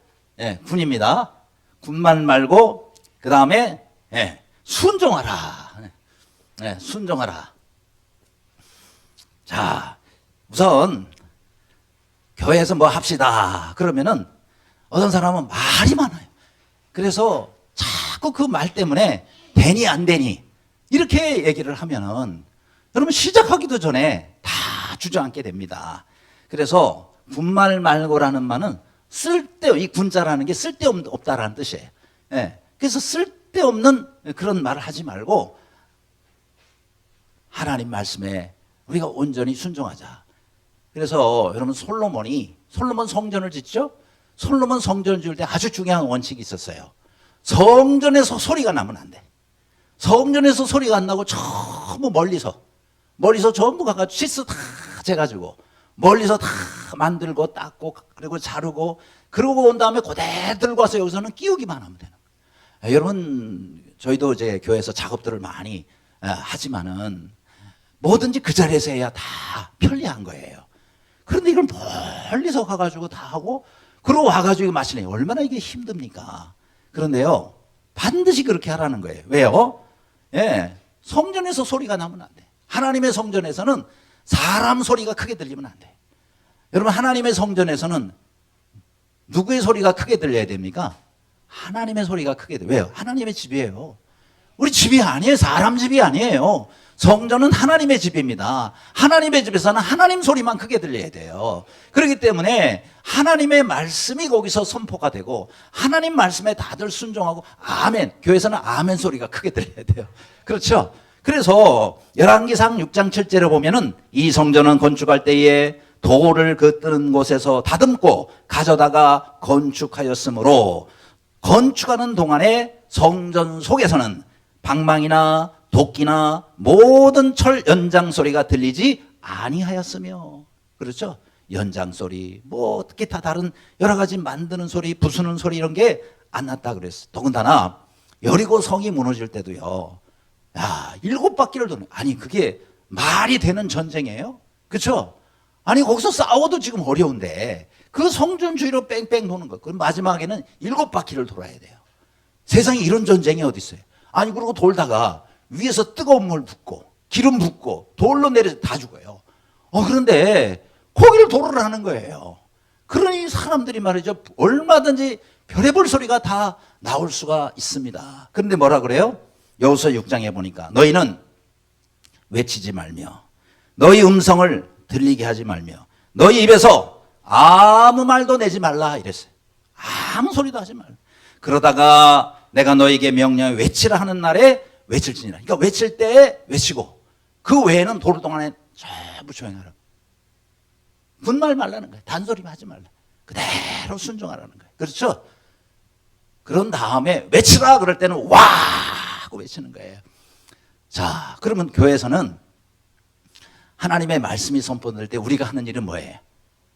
군입니다. 군말 말고 그 다음에 순종하라. 순종하라. 자, 우선 교회에서 뭐 합시다 그러면은 어떤 사람은 말이 많아요. 그래서 자꾸 그 말 때문에 되니 안 되니 이렇게 얘기를 하면은 여러분 시작하기도 전에 다 주저앉게 됩니다. 그래서 군말 말고라는 말은 이 군자라는 게 쓸데없다라는 뜻이에요. 그래서 쓸데없는 그런 말을 하지 말고 하나님 말씀에 우리가 온전히 순종하자. 그래서 여러분 솔로몬 성전을 짓죠? 솔로몬 성전을 지을 때 아주 중요한 원칙이 있었어요. 성전에서 소리가 나면 안 돼. 성전에서 소리가 안 나고 전부 멀리서 전부 가가지고 시스 다 재가지고 멀리서 다 만들고 닦고 그리고 자르고 그러고 온 다음에 그대로 들고 와서 여기서는 끼우기만 하면 되는 거예요. 여러분 저희도 이제 교회에서 작업들을 많이 하지만은 뭐든지 그 자리에서 해야 다 편리한 거예요. 그런데 이걸 멀리서 가가지고 다 하고, 그러고 와가지고 마시네. 얼마나 이게 힘듭니까? 그런데요, 반드시 그렇게 하라는 거예요. 왜요? 예, 성전에서 소리가 나면 안 돼. 하나님의 성전에서는 사람 소리가 크게 들리면 안 돼. 여러분, 하나님의 성전에서는 누구의 소리가 크게 들려야 됩니까? 하나님의 소리가 크게 들려요. 왜요? 하나님의 집이에요. 우리 집이 아니에요. 사람 집이 아니에요. 성전은 하나님의 집입니다. 하나님의 집에서는 하나님 소리만 크게 들려야 돼요. 그렇기 때문에 하나님의 말씀이 거기서 선포가 되고, 하나님 말씀에 다들 순종하고, 아멘. 교회에서는 아멘 소리가 크게 들려야 돼요. 그렇죠? 그래서 열왕기상 6장 7절에 보면은, 이 성전은 건축할 때에 돌을 그 뜨는 곳에서 다듬고 가져다가 건축하였으므로, 건축하는 동안에 성전 속에서는 방망이나 도끼나 모든 철 연장 소리가 들리지 아니하였으며. 그렇죠? 연장 소리, 뭐 기타 다른 여러 가지 만드는 소리, 부수는 소리, 이런 게 안 났다 그랬어. 더군다나 여리고 성이 무너질 때도요, 야, 7바퀴를 도는, 아니 그게 말이 되는 전쟁이에요? 그렇죠? 아니 거기서 싸워도 지금 어려운데 그 성전 주위로 뺑뺑 도는 거, 그럼 마지막에는 7바퀴를 돌아야 돼요. 세상에 이런 전쟁이 어디 있어요? 아니 그러고 돌다가 위에서 뜨거운 물 붓고 기름 붓고 돌로 내려서 다 죽어요. 그런데 거기를 도를 하는 거예요. 그러니 사람들이 말이죠, 얼마든지 별의별 소리가 다 나올 수가 있습니다. 그런데 뭐라 그래요? 여호수아 6장에 보니까 너희는 외치지 말며 너희 음성을 들리게 하지 말며 너희 입에서 아무 말도 내지 말라 이랬어요. 아무 소리도 하지 말라. 그러다가 내가 너에게 명령해 외치라 하는 날에 외칠지니라. 그러니까 외칠 때 외치고, 그 외에는 도를 동안에 전부 조용하라. 분말 말라는 거예요. 단소리만 하지 말라. 그대로 순종하라는 거예요. 그렇죠? 그런 다음에 외치라 그럴 때는 와 하고 외치는 거예요. 자, 그러면 교회에서는 하나님의 말씀이 선포될 때 우리가 하는 일은 뭐예요?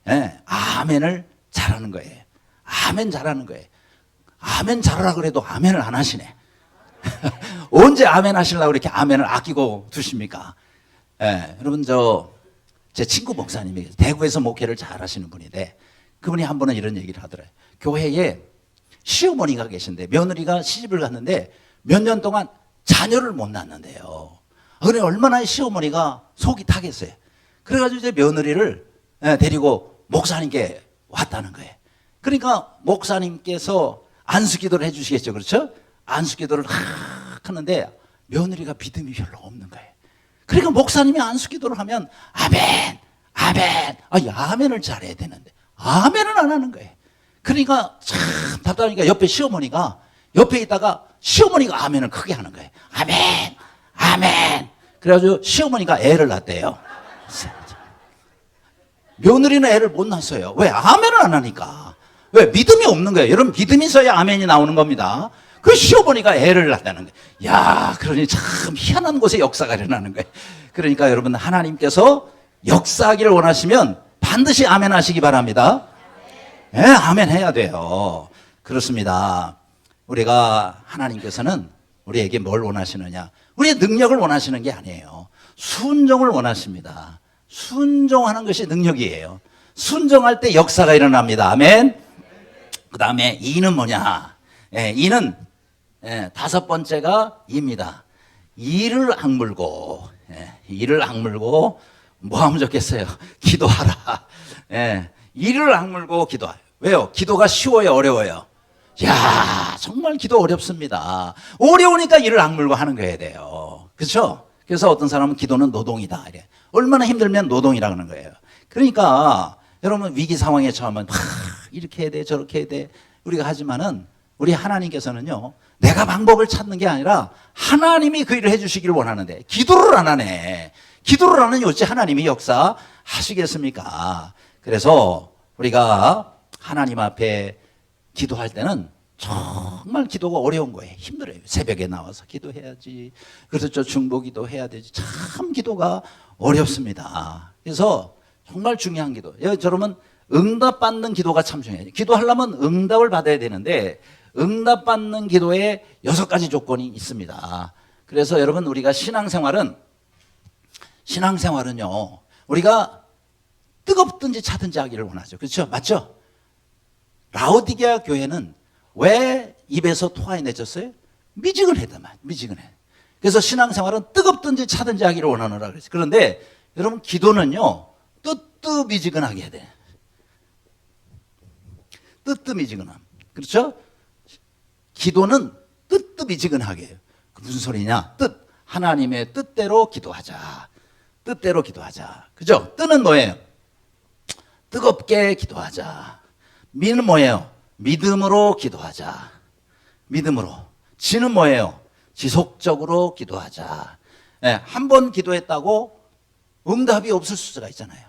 예, 아멘을 잘하는 거예요. 아멘 잘하는 거예요. 아멘 잘하라 그래도 아멘을 안 하시네. 언제 아멘 하시려고 이렇게 아멘을 아끼고 두십니까? 예, 여러분, 제 친구 목사님이 대구에서 목회를 잘 하시는 분인데, 그분이 한 번은 이런 얘기를 하더라고요. 교회에 시어머니가 계신데, 며느리가 시집을 갔는데 몇 년 동안 자녀를 못 낳는데요. 그래, 얼마나 시어머니가 속이 타겠어요. 그래가지고 이제 며느리를 데리고 목사님께 왔다는 거예요. 그러니까 목사님께서 안수기도를 해주시겠죠. 그렇죠? 안수기도를 하는데 며느리가 믿음이 별로 없는 거예요. 그러니까 목사님이 안수기도를 하면 아멘, 아멘. 아멘을 잘해야 되는데 아멘은 안 하는 거예요. 그러니까 참 답답하니까 옆에 시어머니가 옆에 있다가 시어머니가 아멘을 크게 하는 거예요. 아멘, 아멘. 그래가지고 시어머니가 애를 낳았대요. 며느리는 애를 못 낳았어요. 왜? 아멘을 안 하니까. 왜? 믿음이 없는 거예요. 여러분, 믿음이 있어야 아멘이 나오는 겁니다. 그 시어머니가 애를 낳았다는 거예요. 야, 그러니 참 희한한 곳에 역사가 일어나는 거예요. 그러니까 여러분, 하나님께서 역사하기를 원하시면 반드시 아멘 하시기 바랍니다. 예, 아멘 해야 돼요. 그렇습니다. 우리가 하나님께서는 우리에게 뭘 원하시느냐? 우리의 능력을 원하시는 게 아니에요. 순종을 원하십니다. 순종하는 것이 능력이에요. 순종할 때 역사가 일어납니다. 아멘. 그 다음에 이는 뭐냐? 이는 다섯 번째가 이입니다. 이를 악물고, 이를 악물고 뭐 하면 좋겠어요? 기도하라. 이를 악물고 기도하라. 왜요? 기도가 쉬워요, 어려워요? 야, 정말 기도 어렵습니다. 어려우니까 이를 악물고 하는 거야 돼요. 그렇죠? 그래서 어떤 사람은 기도는 노동이다 이래. 얼마나 힘들면 노동이라 하는 거예요. 그러니까 여러분, 위기 상황에 처하면 이렇게 해야 돼, 저렇게 해야 돼 우리가 하지만은, 우리 하나님께서는요, 내가 방법을 찾는 게 아니라 하나님이 그 일을 해주시기를 원하는데 기도를 안 하네. 기도를 안 하니 어찌 하나님이 역사 하시겠습니까? 그래서 우리가 하나님 앞에 기도할 때는 정말 기도가 어려운 거예요. 힘들어요. 새벽에 나와서 기도해야지. 그래서 중보기도 해야 되지. 참 기도가 어렵습니다. 그래서 정말 중요한 기도. 여러분, 응답받는 기도가 참 중요해요. 기도하려면 응답을 받아야 되는데 응답받는 기도에 6가지 조건이 있습니다. 그래서 여러분, 우리가 신앙생활은요, 우리가 뜨겁든지 차든지 하기를 원하죠. 그렇죠? 맞죠? 라오디게아 교회는 왜 입에서 토해내졌어요? 미지근하다만, 미지근해. 그래서 신앙생활은 뜨겁든지 차든지 하기를 원하노라 그랬어요. 그런데 여러분, 기도는요, 뜨뜻미지근하게 해야 돼. 뜨뜻미지근함. 그렇죠? 기도는 뜨뜻미지근하게 해요. 그 무슨 소리냐? 하나님의 뜻대로 기도하자. 뜻대로 기도하자. 그죠? 뜨는 뭐예요? 뜨겁게 기도하자. 미는 뭐예요? 믿음으로 기도하자. 믿음으로. 지는 뭐예요? 지속적으로 기도하자. 네, 한 번 기도했다고 응답이 없을 수가 있잖아요.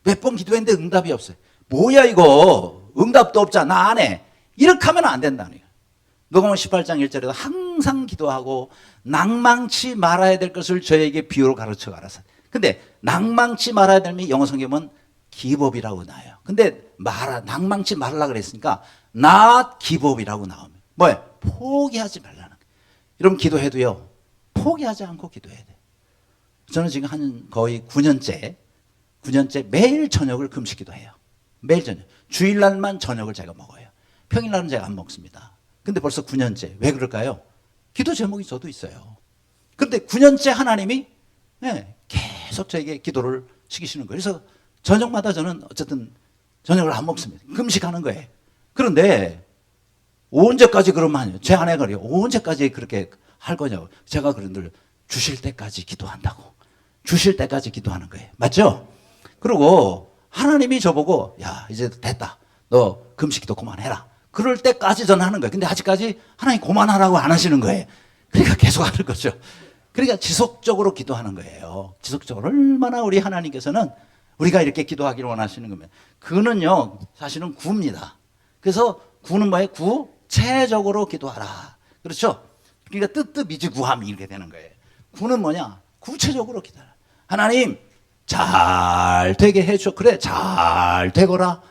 몇 번 기도했는데 응답이 없어요. 뭐야 이거? 응답도 없잖아. 나 안 해. 이렇게 하면 안 된다는 거예요. 누가복음 18장 1절에도 항상 기도하고 낭망치 말아야 될 것을 저에게 비유로 가르쳐 가라사. 근데 낭망치 말아야 될 면 영어 성경은 기법이라고 나와요. 근데 낭망치 말으려고 그랬으니까 not 기법이라고 나오면 뭐예요? 포기하지 말라는 거예요. 여러분, 기도해도요, 포기하지 않고 기도해야 돼요. 저는 지금 한 거의 9년째 매일 저녁을 금식 기도해요. 매일 저녁. 주일날만 저녁을 제가 먹어요. 평일날은 제가 안 먹습니다. 근데 벌써 9년째. 왜 그럴까요? 기도 제목이 저도 있어요. 근데 9년째 하나님이 계속 저에게 기도를 시키시는 거예요. 그래서 저녁마다 저는 어쨌든 저녁을 안 먹습니다. 금식하는 거예요. 그런데 언제까지 그러면 제 아내가 그래요. 언제까지 그렇게 할 거냐고. 제가 그런들 주실 때까지 기도한다고. 주실 때까지 기도하는 거예요. 맞죠? 그리고 하나님이 저보고 야, 이제 됐다. 너 금식기도 그만해라. 그럴 때까지 저는 하는 거예요. 근데 아직까지 하나님 그만하라고 안 하시는 거예요. 그러니까 계속 하는 거죠. 그러니까 지속적으로 기도하는 거예요. 지속적으로. 얼마나 우리 하나님께서는 우리가 이렇게 기도하기를 원하시는 거면 그는요, 사실은 구입니다. 그래서 구는 뭐예요? 구체적으로 기도하라. 그렇죠? 그러니까 뜨뜻미지 구함이 이렇게 되는 거예요. 구는 뭐냐? 구체적으로 기도하라. 하나님, 잘 되게 해줘. 그래, 잘 되거라.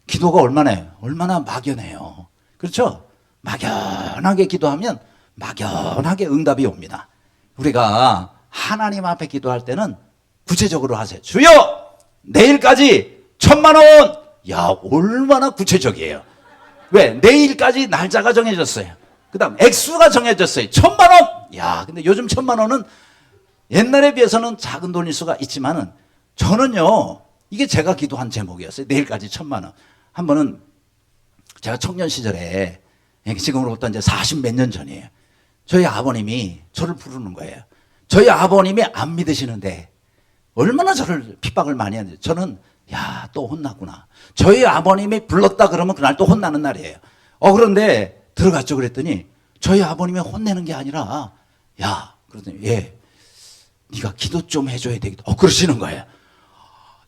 기도가 얼마나 막연해요. 그렇죠? 막연하게 기도하면 막연하게 응답이 옵니다. 우리가 하나님 앞에 기도할 때는 구체적으로 하세요. 주여! 내일까지 1,000만 원! 야, 얼마나 구체적이에요. 왜? 내일까지 날짜가 정해졌어요. 그 다음 액수가 정해졌어요. 1,000만 원! 야, 근데 요즘 1,000만 원은 옛날에 비해서는 작은 돈일 수가 있지만은 저는요, 이게 제가 기도한 제목이었어요. 내일까지 1,000만 원. 한 번은 제가 청년 시절에, 지금으로부터 이제 40 몇 년 전이에요. 저희 아버님이 저를 부르는 거예요. 저희 아버님이 안 믿으시는데 얼마나 저를 핍박을 많이 하는지. 저는 야, 또 혼났구나. 저희 아버님이 불렀다 그러면 그날 또 혼나는 날이에요. 그런데 들어갔죠. 그랬더니 저희 아버님이 혼내는 게 아니라 야, 그러더니 예, 네가 기도 좀 해줘야 되겠다. 그러시는 거예요.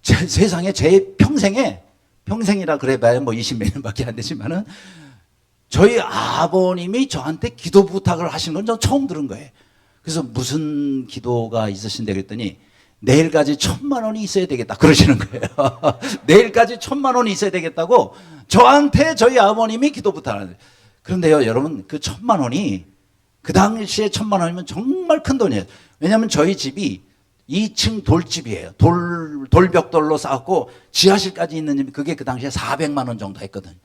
세상에 제 평생이라 그래봐야 뭐 20몇 년밖에 안 되지만은 저희 아버님이 저한테 기도 부탁을 하시는 건 전 처음 들은 거예요. 그래서 무슨 기도가 있으신데 그랬더니 내일까지 1,000만 원이 있어야 되겠다 그러시는 거예요. 내일까지 1,000만 원이 있어야 되겠다고 저한테 저희 아버님이 기도 부탁하는데, 그런데요 여러분, 그 1,000만 원이 그 당시에 1,000만 원이면 정말 큰 돈이에요. 왜냐하면 저희 집이 2층 돌집이에요. 돌벽돌로 쌓았고 지하실까지 있는 집이 그게 그 당시에 400만 원 정도 했거든요.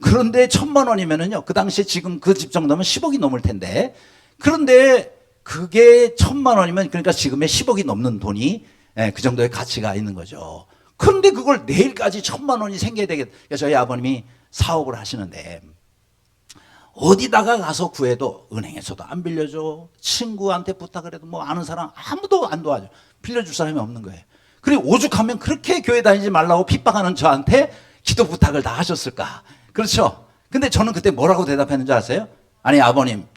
그런데 1,000만 원이면은요, 그 당시에 지금 그 집 정도면 10억이 넘을 텐데, 그런데 그게 1,000만 원이면 그러니까 지금의 10억이 넘는 돈이 그 정도의 가치가 있는 거죠. 그런데 그걸 내일까지 1,000만 원이 생겨야 되겠다. 저희 아버님이 사업을 하시는데 어디다가 가서 구해도 은행에서도 안 빌려줘. 친구한테 부탁을 해도 뭐 아는 사람 아무도 안 도와줘. 빌려줄 사람이 없는 거예요. 그리고 오죽하면 그렇게 교회 다니지 말라고 핍박하는 저한테 기도 부탁을 다 하셨을까. 그렇죠? 근데 저는 그때 뭐라고 대답했는지 아세요? 아니 아버님,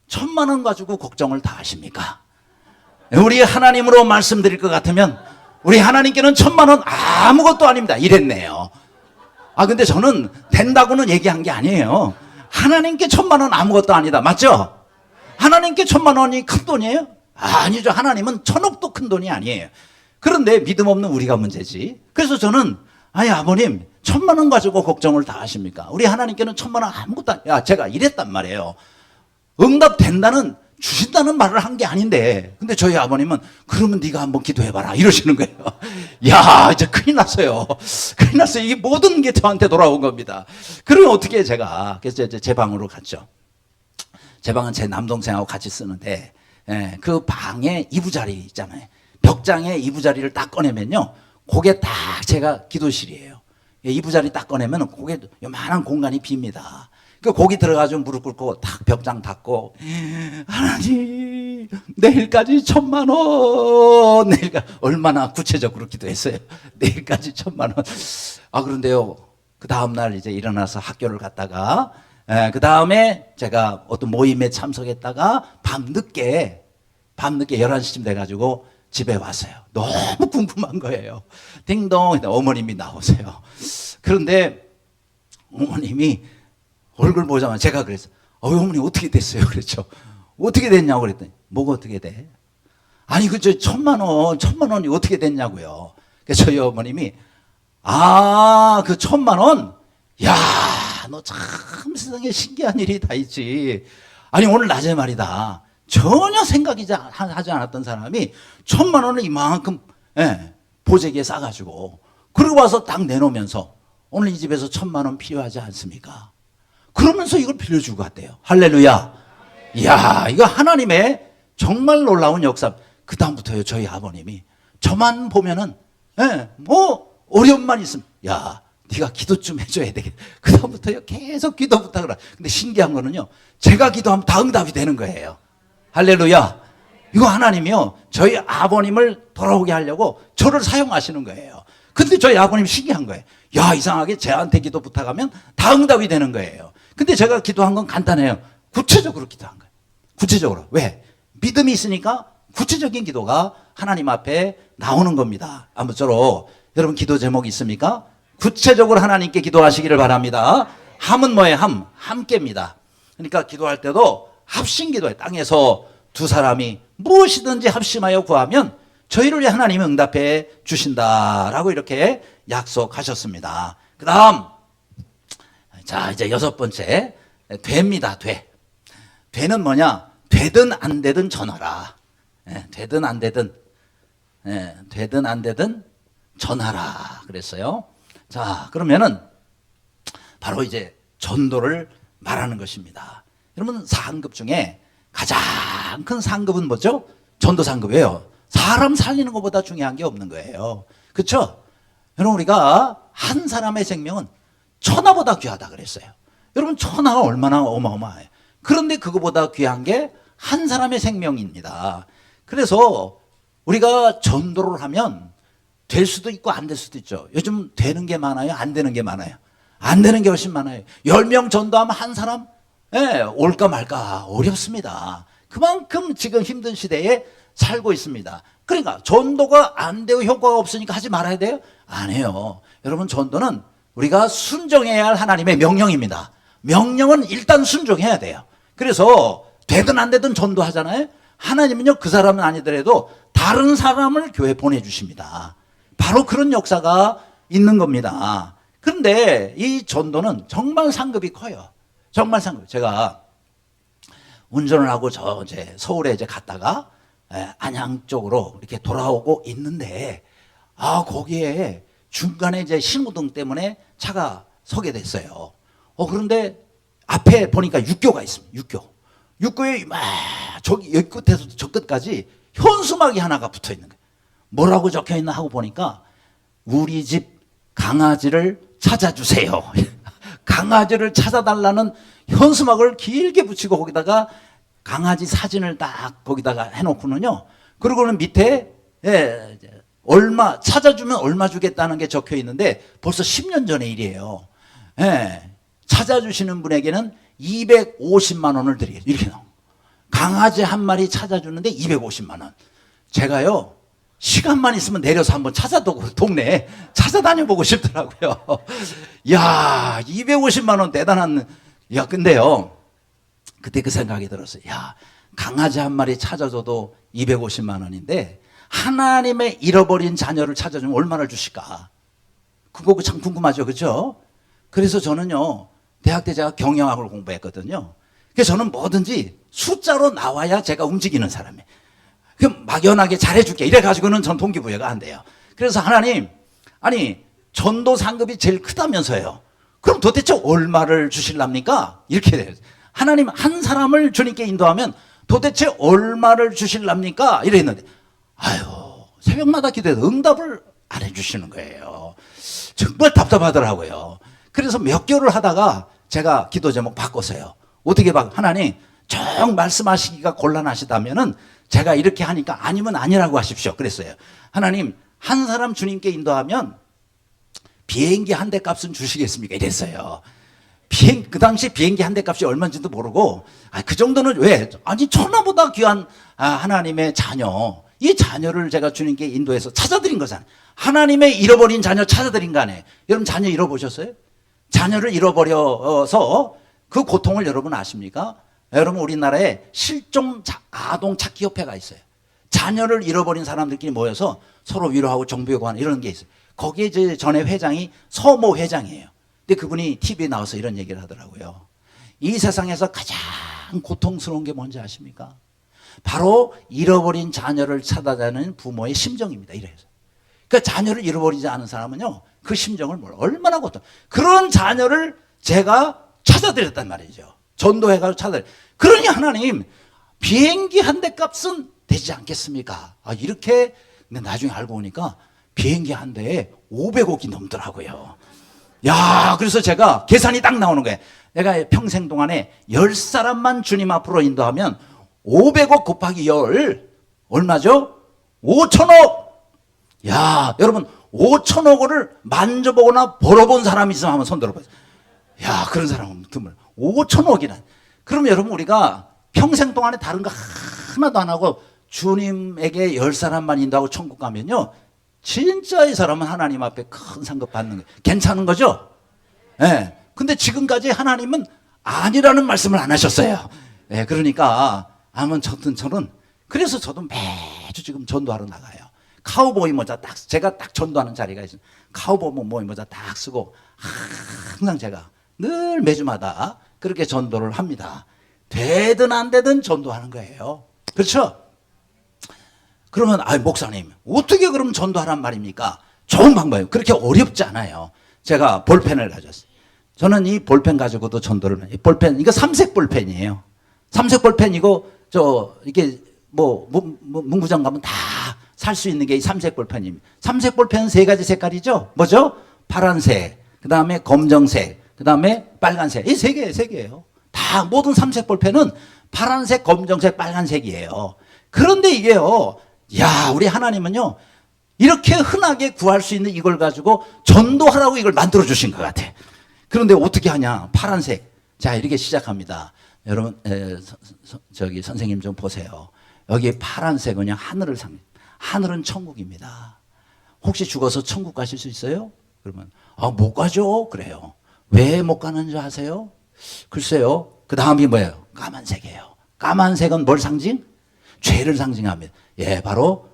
1,000만 원 가지고 걱정을 다 하십니까? 우리 하나님으로 말씀드릴 것 같으면 우리 하나님께는 1,000만 원 아무것도 아닙니다. 이랬네요. 근데 저는 된다고는 얘기한 게 아니에요. 하나님께 1,000만 원 아무것도 아니다. 맞죠? 하나님께 1,000만 원이 큰 돈이에요? 아니죠. 하나님은 1,000억도 큰 돈이 아니에요. 그런데 믿음 없는 우리가 문제지. 그래서 저는 아니 아버님 1,000만 원 가지고 걱정을 다 하십니까? 우리 하나님께는 1,000만 원 아무것도 제가 이랬단 말이에요. 응답된다는 주신다는 말을 한 게 아닌데, 근데 저희 아버님은 그러면 네가 한번 기도해봐라 이러시는 거예요. 야, 이제 큰일 났어요. 큰일 났어요. 이게 모든 게 저한테 돌아온 겁니다. 그러면 어떻게 제가, 그래서 이제 제 방으로 갔죠. 제 방은 제 남동생하고 같이 쓰는데, 예, 그 방에 이부자리 있잖아요. 벽장에 이부자리를 딱 꺼내면요, 그게 딱 제가 기도실이에요. 예, 이부자리 딱 꺼내면 그게 요만한 공간이 빕니다. 그 거기 들어가서 무릎 꿇고 탁 벽장 닫고, 하나님 내일까지 1,000,000원, 내일까지 얼마나 구체적으로 기도했어요. 내일까지 1,000,000원. 아, 그런데요, 그 다음날 이제 일어나서 학교를 갔다가, 그 다음에 제가 어떤 모임에 참석했다가 밤늦게 11시쯤 돼가지고 집에 왔어요. 너무 궁금한 거예요. 띵동, 어머님이 나오세요. 그런데 어머님이 얼굴 보자마자 제가 그랬어요. 어머니 어떻게 됐어요? 그랬죠. 어떻게 됐냐고 그랬더니, 뭐가 어떻게 돼? 아니, 그, 1,000,000원이 어떻게 됐냐고요. 그래서 저희 어머님이, 아, 그 1,000,000원? 야, 너 참 세상에 신기한 일이 다 있지. 아니, 오늘 낮에 말이다. 전혀 생각이 하지 않았던 사람이 1,000,000원을 이만큼, 예, 보재기에 싸가지고, 그러고 와서 딱 내놓으면서, 오늘 이 집에서 1,000,000원 필요하지 않습니까? 그러면서 이걸 빌려주고 갔대요. 할렐루야. 이야, 이거 하나님의 정말 놀라운 역사. 그 다음부터요, 저희 아버님이 저만 보면은, 예, 뭐 어려움만 있으면, 야, 네가 기도 좀 해줘야 되겠다. 그 다음부터요, 계속 기도 부탁을 하. 근데 신기한 거는요, 제가 기도하면 다 응답이 되는 거예요. 할렐루야. 이거 하나님이요, 저희 아버님을 돌아오게 하려고 저를 사용하시는 거예요. 근데 저희 아버님 신기한 거예요. 야, 이상하게 저한테 기도 부탁하면 다 응답이 되는 거예요. 근데 제가 기도한 건 간단해요. 구체적으로 기도한 거예요. 구체적으로. 왜? 믿음이 있으니까 구체적인 기도가 하나님 앞에 나오는 겁니다. 아무쪼록 여러분 기도 제목이 있습니까? 구체적으로 하나님께 기도하시기를 바랍니다. 함은 뭐예요? 함께입니다. 그러니까 기도할 때도 합심기도에 땅에서 두 사람이 무엇이든지 합심하여 구하면 저희를 위해 하나님이 응답해 주신다라고 이렇게 약속하셨습니다. 그 다음, 자, 이제 6번째, 되입니다. 되는 뭐냐? 되든 안 되든 전하라. 되든 안 되든, 되든 안 되든 전하라. 그랬어요. 자, 그러면은 바로 이제 전도를 말하는 것입니다. 여러분, 상급 중에 가장 큰 상급은 뭐죠? 전도 상급이에요. 사람 살리는 것보다 중요한 게 없는 거예요. 그렇죠? 여러분, 우리가 한 사람의 생명은 천하보다 귀하다 그랬어요. 여러분, 천하가 얼마나 어마어마해요. 그런데 그거보다 귀한 게 한 사람의 생명입니다. 그래서 우리가 전도를 하면 될 수도 있고 안 될 수도 있죠. 요즘 되는 게 많아요? 안 되는 게 많아요? 안 되는 게 훨씬 많아요. 10명 전도하면 한 사람? 올까 말까 어렵습니다. 그만큼 지금 힘든 시대에 살고 있습니다. 그러니까 전도가 안 되고 효과가 없으니까 하지 말아야 돼요? 안 해요. 여러분, 전도는 우리가 순종해야 할 하나님의 명령입니다. 명령은 일단 순종해야 돼요. 그래서 되든 안 되든 전도하잖아요. 하나님은요, 그 사람은 아니더라도 다른 사람을 교회에 보내주십니다. 바로 그런 역사가 있는 겁니다. 그런데 이 전도는 정말 상급이 커요. 정말 상급. 제가 운전을 하고 이제 서울에 이제 갔다가 안양 쪽으로 이렇게 돌아오고 있는데, 거기에 중간에 이제 신호등 때문에 차가 서게 됐어요. 그런데 앞에 보니까 육교가 있습니다. 육교에 막 저기 여기 끝에서 저 끝까지 현수막이 하나가 붙어 있는 거예요. 뭐라고 적혀 있나 하고 보니까 우리 집 강아지를 찾아주세요. 강아지를 찾아달라는 현수막을 길게 붙이고 거기다가 강아지 사진을 딱 거기다가 해놓고는요. 그리고는 밑에 얼마 찾아주면 얼마 주겠다는 게 적혀 있는데 벌써 10년 전의 일이에요. 찾아주시는 분에게는 250만 원을 드리겠습니다. 이렇게 나옵니다. 강아지 한 마리 찾아주는데 250만 원. 제가요, 시간만 있으면 내려서 한번 동네에 찾아다녀보고 싶더라고요. 야, 250만 원 대단한. 야, 근데요, 그때 그 생각이 들었어요. 야, 강아지 한 마리 찾아줘도 250만 원인데 하나님의 잃어버린 자녀를 찾아주면 얼마나 주실까? 그거 참 궁금하죠, 그렇죠? 그래서 저는요, 대학 때 제가 경영학을 공부했거든요. 그래서 저는 뭐든지 숫자로 나와야 제가 움직이는 사람이에요. 그럼 막연하게 잘해줄게 이래가지고는 전 동기부여가 안 돼요. 그래서 하나님, 아니 전도 상급이 제일 크다면서요. 그럼 도대체 얼마를 주실랍니까? 이렇게 돼요. 하나님, 한 사람을 주님께 인도하면 도대체 얼마를 주실랍니까? 이랬는데, 아유, 새벽마다 기도해도 응답을 안 해주시는 거예요. 정말 답답하더라고요. 그래서 몇 개월을 하다가 제가 기도 제목 바꿨어요. 어떻게 하나님, 정 말씀하시기가 곤란하시다면은 제가 이렇게 하니까 아니면 아니라고 하십시오. 그랬어요. 하나님, 한 사람 주님께 인도하면 비행기 한 대 값은 주시겠습니까? 이랬어요. 그 당시 비행기 한 대 값이 얼마인지도 모르고, 그 정도는 왜? 아니, 천하보다 귀한 하나님의 자녀, 이 자녀를 제가 주님께 인도해서 찾아드린 거잖아요. 하나님의 잃어버린 자녀 찾아드린 거 아니에요. 여러분, 자녀 잃어보셨어요? 자녀를 잃어버려서 그 고통을 여러분 아십니까? 여러분, 우리나라에 실종 아동 찾기 협회가 있어요. 자녀를 잃어버린 사람들끼리 모여서 서로 위로하고 정부요구하는 이런 게 있어요. 거기에 이제 전에 회장이 서모 회장이에요. 근데 그분이 TV에 나와서 이런 얘기를 하더라고요. 이 세상에서 가장 고통스러운 게 뭔지 아십니까? 바로 잃어버린 자녀를 찾아가는 부모의 심정입니다. 이래서. 그러니까 자녀를 잃어버리지 않은 사람은요, 그 심정을 얼마나 고통. 그런 자녀를 제가 찾아드렸단 말이죠. 전도해가지고 찾아드렸. 그러니 하나님, 비행기 한 대 값은 되지 않겠습니까? 이렇게. 근데 나중에 알고 보니까 비행기 한 대에 500억이 넘더라고요. 야, 그래서 제가 계산이 딱 나오는 거예요. 내가 평생 동안에 10사람만 주님 앞으로 인도하면 500억 곱하기 10 얼마죠? 5천억. 야, 여러분 5천억을 만져보거나 벌어본 사람이 있으면 한번 손 들어보세요. 야, 그런 사람은 드물. 5천억이란. 그럼 여러분, 우리가 평생 동안에 다른 거 하나도 안 하고 주님에게 10사람만 인도하고 천국 가면요, 진짜 이 사람은 하나님 앞에 큰 상급 받는 거예요. 괜찮은 거죠? 예. 네. 근데 지금까지 하나님은 아니라는 말씀을 안 하셨어요. 예. 네. 그러니까, 저는, 그래서 저도 매주 지금 전도하러 나가요. 카우보이 모자 제가 딱 전도하는 자리가 있어요. 카우보이 모자 딱 쓰고, 항상 제가 늘 매주마다 그렇게 전도를 합니다. 되든 안 되든 전도하는 거예요. 그렇죠? 그러면, 목사님, 어떻게 그럼 전도하란 말입니까? 좋은 방법이에요. 그렇게 어렵지 않아요. 제가 볼펜을 가졌어요. 저는 이 볼펜 가지고도 전도를 해요. 볼펜, 이거 삼색 볼펜이에요. 삼색 볼펜, 이게, 문구점 가면 다 살 수 있는 게 이 삼색 볼펜입니다. 삼색 볼펜은 3가지 색깔이죠? 뭐죠? 파란색, 그 다음에 검정색, 그 다음에 빨간색. 이 3개예요. 다, 모든 삼색 볼펜은 파란색, 검정색, 빨간색이에요. 그런데 이게요, 야, 우리 하나님은요, 이렇게 흔하게 구할 수 있는 이걸 가지고 전도하라고 이걸 만들어 주신 것 같아. 그런데 어떻게 하냐? 파란색. 자, 이렇게 시작합니다. 여러분, 선생님 좀 보세요. 여기 파란색은요, 하늘은 천국입니다. 혹시 죽어서 천국 가실 수 있어요? 그러면, 못 가죠? 그래요. 왜 못 가는 줄 아세요? 글쎄요. 그 다음이 뭐예요? 까만색이에요. 까만색은 뭘 상징? 죄를 상징합니다. 예, 바로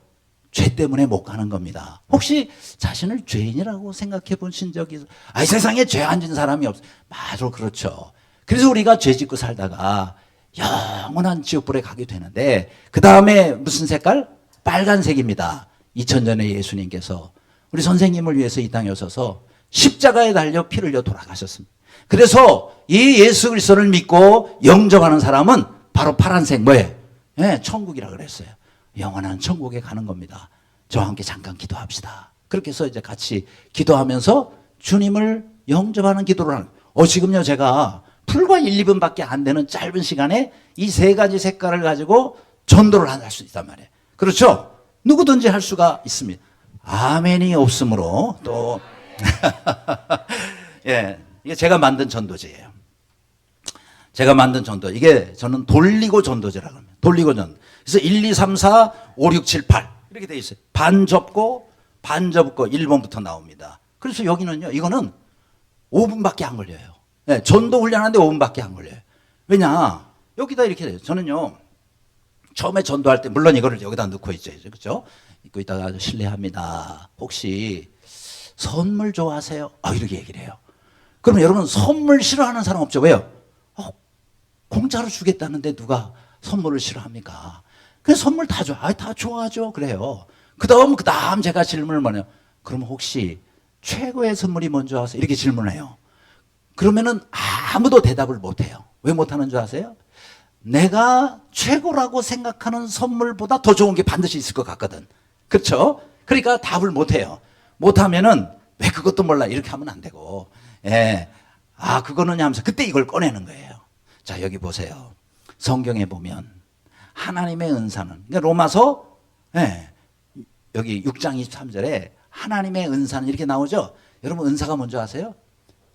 죄 때문에 못 가는 겁니다. 혹시 자신을 죄인이라고 생각해 보신 적이 있어요? 세상에 죄 안 진 사람이 없어요. 맞아, 그렇죠. 그래서 우리가 죄 짓고 살다가 영원한 지옥불에 가게 되는데, 그 다음에 무슨 색깔? 빨간색입니다. 2000년에 예수님께서 우리 선생님을 위해서 이 땅에 오셔서 십자가에 달려 피를 흘려 돌아가셨습니다. 그래서 이 예수 그리스도를 믿고 영접하는 사람은 바로 파란색 뭐예요? 네, 천국이라 그랬어요. 영원한 천국에 가는 겁니다. 저와 함께 잠깐 기도합시다. 그렇게 해서 이제 같이 기도하면서 주님을 영접하는 기도를 하는 거예요. 지금요, 제가 불과 1, 2분밖에 안 되는 짧은 시간에 이 3가지 색깔을 가지고 전도를 할 수 있단 말이에요. 그렇죠? 누구든지 할 수가 있습니다. 아멘이 없으므로 또 예, 이게 제가 만든 전도제예요. 제가 만든 전도. 이게 저는 돌리고 전도제라고 합니다. 돌리고 전도. 그래서 1, 2, 3, 4, 5, 6, 7, 8 이렇게 돼 있어요. 반 접고 1번부터 나옵니다. 그래서 여기는요, 이거는 5분밖에 안 걸려요. 네, 전도 훈련하는데 5분밖에 안 걸려요. 왜냐? 여기다 이렇게 돼요. 저는요, 처음에 전도할 때 물론 이거를 여기다 넣고 있죠. 그렇죠? 입고 있다가 실례합니다. 혹시 선물 좋아하세요? 이렇게 얘기를 해요. 그러면 여러분, 선물 싫어하는 사람 없죠? 왜요? 공짜로 주겠다는데 누가 선물을 싫어합니까? 그래서 선물 다 좋아. 다 좋아하죠. 그래요. 그 다음 제가 질문을 뭐냐면, 그럼 혹시 최고의 선물이 뭔지 아세요? 이렇게 질문해요. 그러면은 아무도 대답을 못해요. 왜 못하는 줄 아세요? 내가 최고라고 생각하는 선물보다 더 좋은 게 반드시 있을 것 같거든. 그렇죠? 그러니까 답을 못해요. 못하면은 왜 그것도 몰라 이렇게 하면 안 되고, 예, 그거는 하면서 그때 이걸 꺼내는 거예요. 자, 여기 보세요. 성경에 보면 하나님의 은사는, 그러니까 로마서, 예, 여기 6장 23절에 하나님의 은사는 이렇게 나오죠. 여러분 은사가 뭔지 아세요?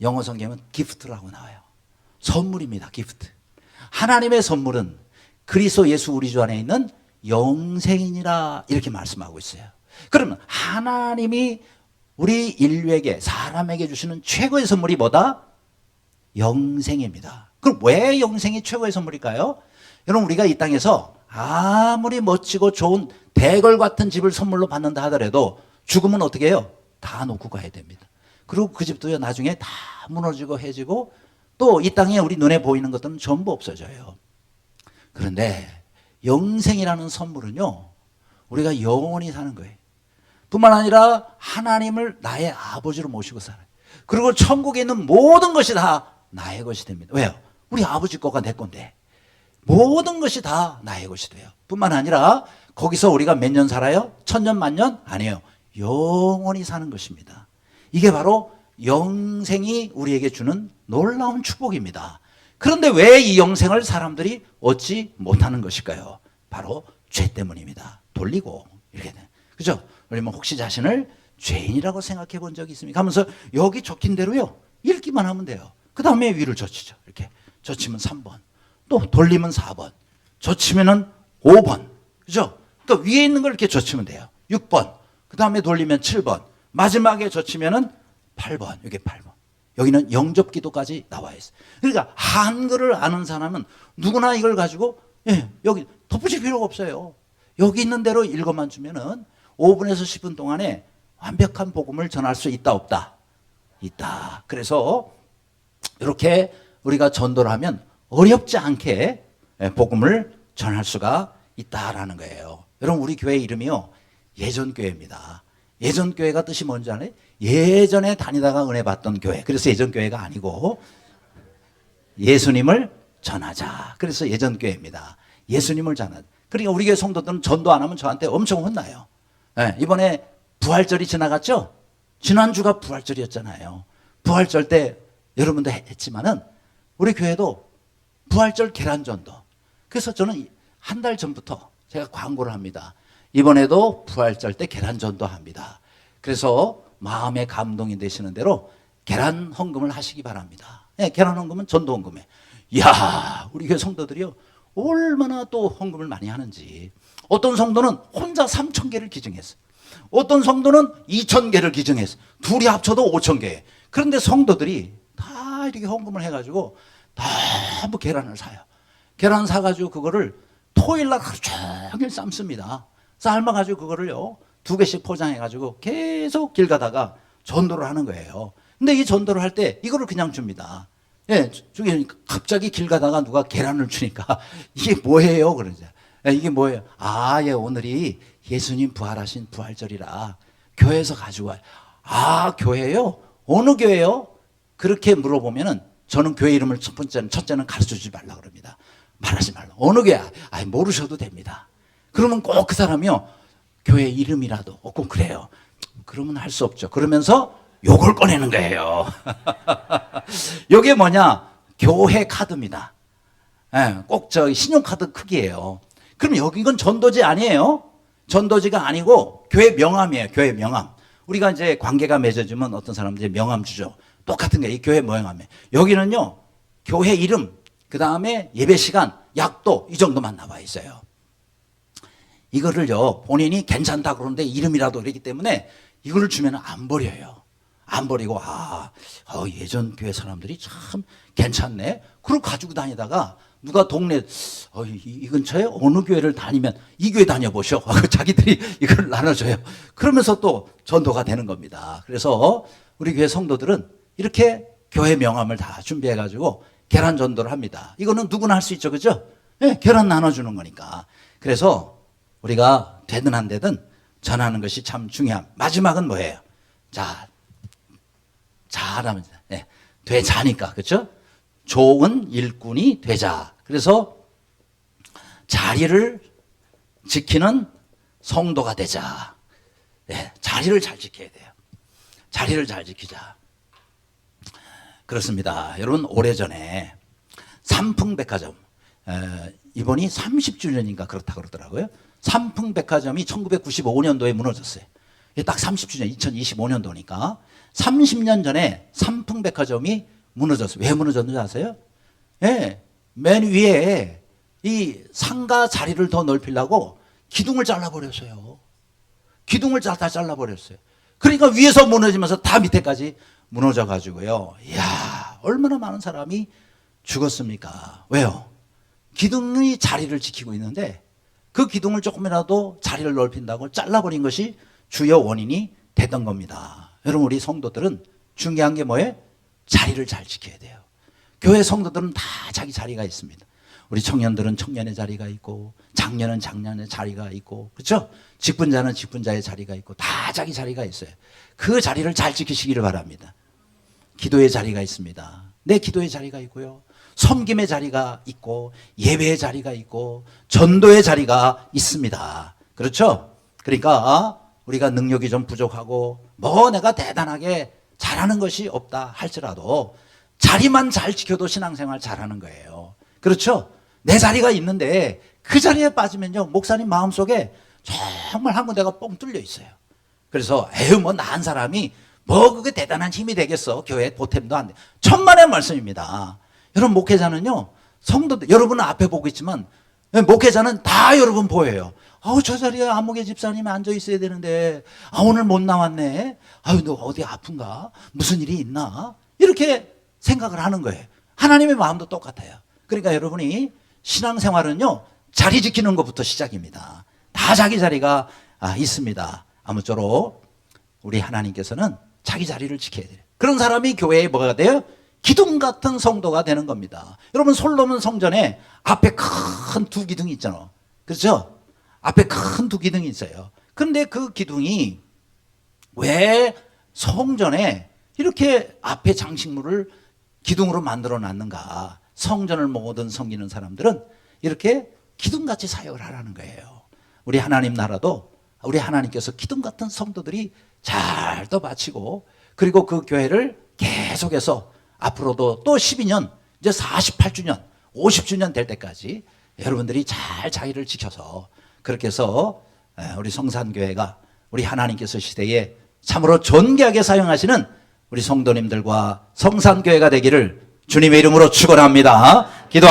영어 성경은 기프트라고 나와요. 선물입니다. 기프트. 하나님의 선물은 그리스도 예수 우리 주 안에 있는 영생이니라 이렇게 말씀하고 있어요. 그러면 하나님이 우리 인류에게, 사람에게 주시는 최고의 선물이 뭐다? 영생입니다. 그럼 왜 영생이 최고의 선물일까요? 여러분 우리가 이 땅에서 아무리 멋지고 좋은 대걸 같은 집을 선물로 받는다 하더라도 죽으면 어떻게 해요? 다 놓고 가야 됩니다. 그리고 그 집도요 나중에 다 무너지고 해지고 또 이 땅에 우리 눈에 보이는 것들은 전부 없어져요. 그런데 영생이라는 선물은요 우리가 영원히 사는 거예요. 뿐만 아니라 하나님을 나의 아버지로 모시고 살아요. 그리고 천국에 있는 모든 것이 다 나의 것이 됩니다. 왜요? 우리 아버지 거가 내 건데 모든 것이 다 나의 것이 돼요. 뿐만 아니라 거기서 우리가 몇 년 살아요? 천년 만년? 아니에요. 영원히 사는 것입니다. 이게 바로 영생이 우리에게 주는 놀라운 축복입니다. 그런데 왜 이 영생을 사람들이 얻지 못하는 것일까요? 바로 죄 때문입니다. 돌리고 이렇게 돼. 그죠? 그러면 혹시 자신을 죄인이라고 생각해 본 적이 있습니까? 하면서 여기 적힌 대로요 읽기만 하면 돼요. 그 다음에 위를 젖히죠. 이렇게 젖히면 3번, 또 돌리면 4번, 젖히면은 5번, 그죠? 그러니까 위에 있는 걸 이렇게 젖히면 돼요. 6번, 그 다음에 돌리면 7번, 마지막에 젖히면은 8번, 이게 8번. 여기는 영접기도까지 나와 있어요. 그러니까 한글을 아는 사람은 누구나 이걸 가지고 여기 덧붙일 필요가 없어요. 여기 있는 대로 읽어만 주면은 5분에서 10분 동안에 완벽한 복음을 전할 수 있다 없다? 있다. 그래서 이렇게 우리가 전도를 하면 어렵지 않게 복음을 전할 수가 있다라는 거예요. 여러분 우리 교회 이름이요 예전교회입니다. 예전교회가 뜻이 뭔지 아나요? 예전에 다니다가 은혜 받던 교회. 그래서 예전교회가 아니고 예수님을 전하자. 그래서 예전교회입니다. 예수님을 전하자. 그러니까 우리 교회 성도들은 전도 안 하면 저한테 엄청 혼나요. 이번에 부활절이 지나갔죠? 지난주가 부활절이었잖아요. 부활절 때 여러분도 했지만은 우리 교회도 부활절 계란전도. 그래서 저는 한 달 전부터 제가 광고를 합니다. 이번에도 부활절 때 계란전도 합니다. 그래서 마음의 감동이 되시는 대로 계란 헌금을 하시기 바랍니다. 계란 헌금은 전도 헌금이에요. 이야, 우리 교회 성도들이요 얼마나 또 헌금을 많이 하는지. 어떤 성도는 혼자 3,000개를 기증했어요. 어떤 성도는 2,000개를 기증했어요. 둘이 합쳐도 5,000개. 그런데 성도들이 다 이렇게 헌금을 해가지고 전부 계란을 사요. 계란 사가지고 그거를 토요일날 하루 종일 삶습니다. 삶아가지고 그거를요 2개씩 포장해가지고 계속 길 가다가 전도를 하는 거예요. 근데 이 전도를 할 때 이거를 그냥 줍니다. 저기 갑자기 길 가다가 누가 계란을 주니까 이게 뭐예요? 그러죠. 이게 뭐예요? 오늘이 예수님 부활하신 부활절이라 교회에서 가지고 와요. 교회요? 어느 교회요? 그렇게 물어보면은 저는 교회 이름을 첫째는 가르쳐 주지 말라 그럽니다. 말하지 말라. 어느 교회? 모르셔도 됩니다. 그러면 꼭 그 사람이요 교회 이름이라도 꼭 그래요. 그러면 할 수 없죠. 그러면서 요걸 꺼내는 거예요. 요게 뭐냐? 교회 카드입니다. 꼭 신용카드 크기예요. 그럼 여기 이건 전도지 아니에요? 전도지가 아니고 교회 명함이에요. 교회 명함. 우리가 이제 관계가 맺어지면 어떤 사람들이 명함 주죠. 똑같은 게 이 교회 명함이에요. 여기는요 교회 이름, 그 다음에 예배 시간, 약도 이 정도만 나와 있어요. 이거를요 본인이 괜찮다 그러는데 이름이라도 이러기 때문에 이걸 주면 안 버려요. 안 버리고 예전 교회 사람들이 참 괜찮네. 그러고 가지고 다니다가 누가 동네 이 근처에 어느 교회를 다니면 이 교회 다녀보셔. 자기들이 이걸 나눠줘요. 그러면서 또 전도가 되는 겁니다. 그래서 우리 교회 성도들은 이렇게 교회 명함을 다 준비해가지고 계란 전도를 합니다. 이거는 누구나 할 수 있죠, 그죠? 예, 계란 나눠주는 거니까. 그래서 우리가 되든 안 되든 전하는 것이 참 중요함. 마지막은 뭐예요? 자, 잘하면 예, 되자니까, 그렇죠? 좋은 일꾼이 되자. 그래서 자리를 지키는 성도가 되자. 예, 자리를 잘 지켜야 돼요. 자리를 잘 지키자. 그렇습니다. 여러분, 오래전에 삼풍백화점, 이번이 30주년인가 그렇다 그러더라고요. 삼풍백화점이 1995년도에 무너졌어요. 딱 30주년, 2025년도니까 30년 전에 삼풍백화점이 무너졌어요. 왜 무너졌는지 아세요? 예, 맨 위에 이 상가 자리를 더 넓히려고 기둥을 잘라버렸어요. 기둥을 다 잘라버렸어요. 그러니까 위에서 무너지면서 다 밑에까지 무너져가지고요. 이야, 얼마나 많은 사람이 죽었습니까? 왜요? 기둥이 자리를 지키고 있는데 그 기둥을 조금이라도 자리를 넓힌다고 잘라버린 것이 주요 원인이 됐던 겁니다. 여러분, 우리 성도들은 중요한 게 뭐예요? 자리를 잘 지켜야 돼요. 교회 성도들은 다 자기 자리가 있습니다. 우리 청년들은 청년의 자리가 있고, 장년은 장년의 자리가 있고, 그렇죠? 직분자는 직분자의 자리가 있고, 다 자기 자리가 있어요. 그 자리를 잘 지키시기를 바랍니다. 기도의 자리가 있습니다. 내 기도의 자리가 있고요. 섬김의 자리가 있고, 예배의 자리가 있고, 전도의 자리가 있습니다. 그렇죠? 그러니까 우리가 능력이 좀 부족하고 뭐 내가 대단하게 잘하는 것이 없다 할지라도 자리만 잘 지켜도 신앙생활 잘하는 거예요. 그렇죠? 내 자리가 있는데 그 자리에 빠지면요, 목사님 마음속에 정말 한 군데가 뻥 뚫려 있어요. 그래서 에휴, 뭐 나은 사람이 뭐 그게 대단한 힘이 되겠어. 교회 보탬도 안 돼. 천만의 말씀입니다. 여러분, 목회자는요, 성도들, 여러분은 앞에 보고 있지만 목회자는 다 여러분 보여요. 저 자리에 안목의 집사님이 앉아 있어야 되는데, 오늘 못 나왔네. 너 어디 아픈가? 무슨 일이 있나? 이렇게 생각을 하는 거예요. 하나님의 마음도 똑같아요. 그러니까 여러분이 신앙생활은요, 자리 지키는 것부터 시작입니다. 다 자기 자리가 있습니다. 아무쪼록 우리 하나님께서는 자기 자리를 지켜야 돼요. 그런 사람이 교회에 뭐가 돼요? 기둥 같은 성도가 되는 겁니다. 여러분, 솔로몬 성전에 앞에 큰 두 기둥이 있잖아요. 그렇죠? 앞에 큰 두 기둥이 있어요. 그런데 그 기둥이 왜 성전에 이렇게 앞에 장식물을 기둥으로 만들어 놨는가? 성전을 모든 섬기는 사람들은 이렇게 기둥같이 사역을 하라는 거예요. 우리 하나님 나라도 우리 하나님께서 기둥 같은 성도들이 잘 또 바치고, 그리고 그 교회를 계속해서 앞으로도 또 12년, 이제 48주년, 50주년 될 때까지 여러분들이 잘 자리를 지켜서, 그렇게 해서 우리 성산교회가 우리 하나님께서 시대에 참으로 존귀하게 사용하시는 우리 성도님들과 성산교회가 되기를 주님의 이름으로 축원합니다. 기도하겠습니다.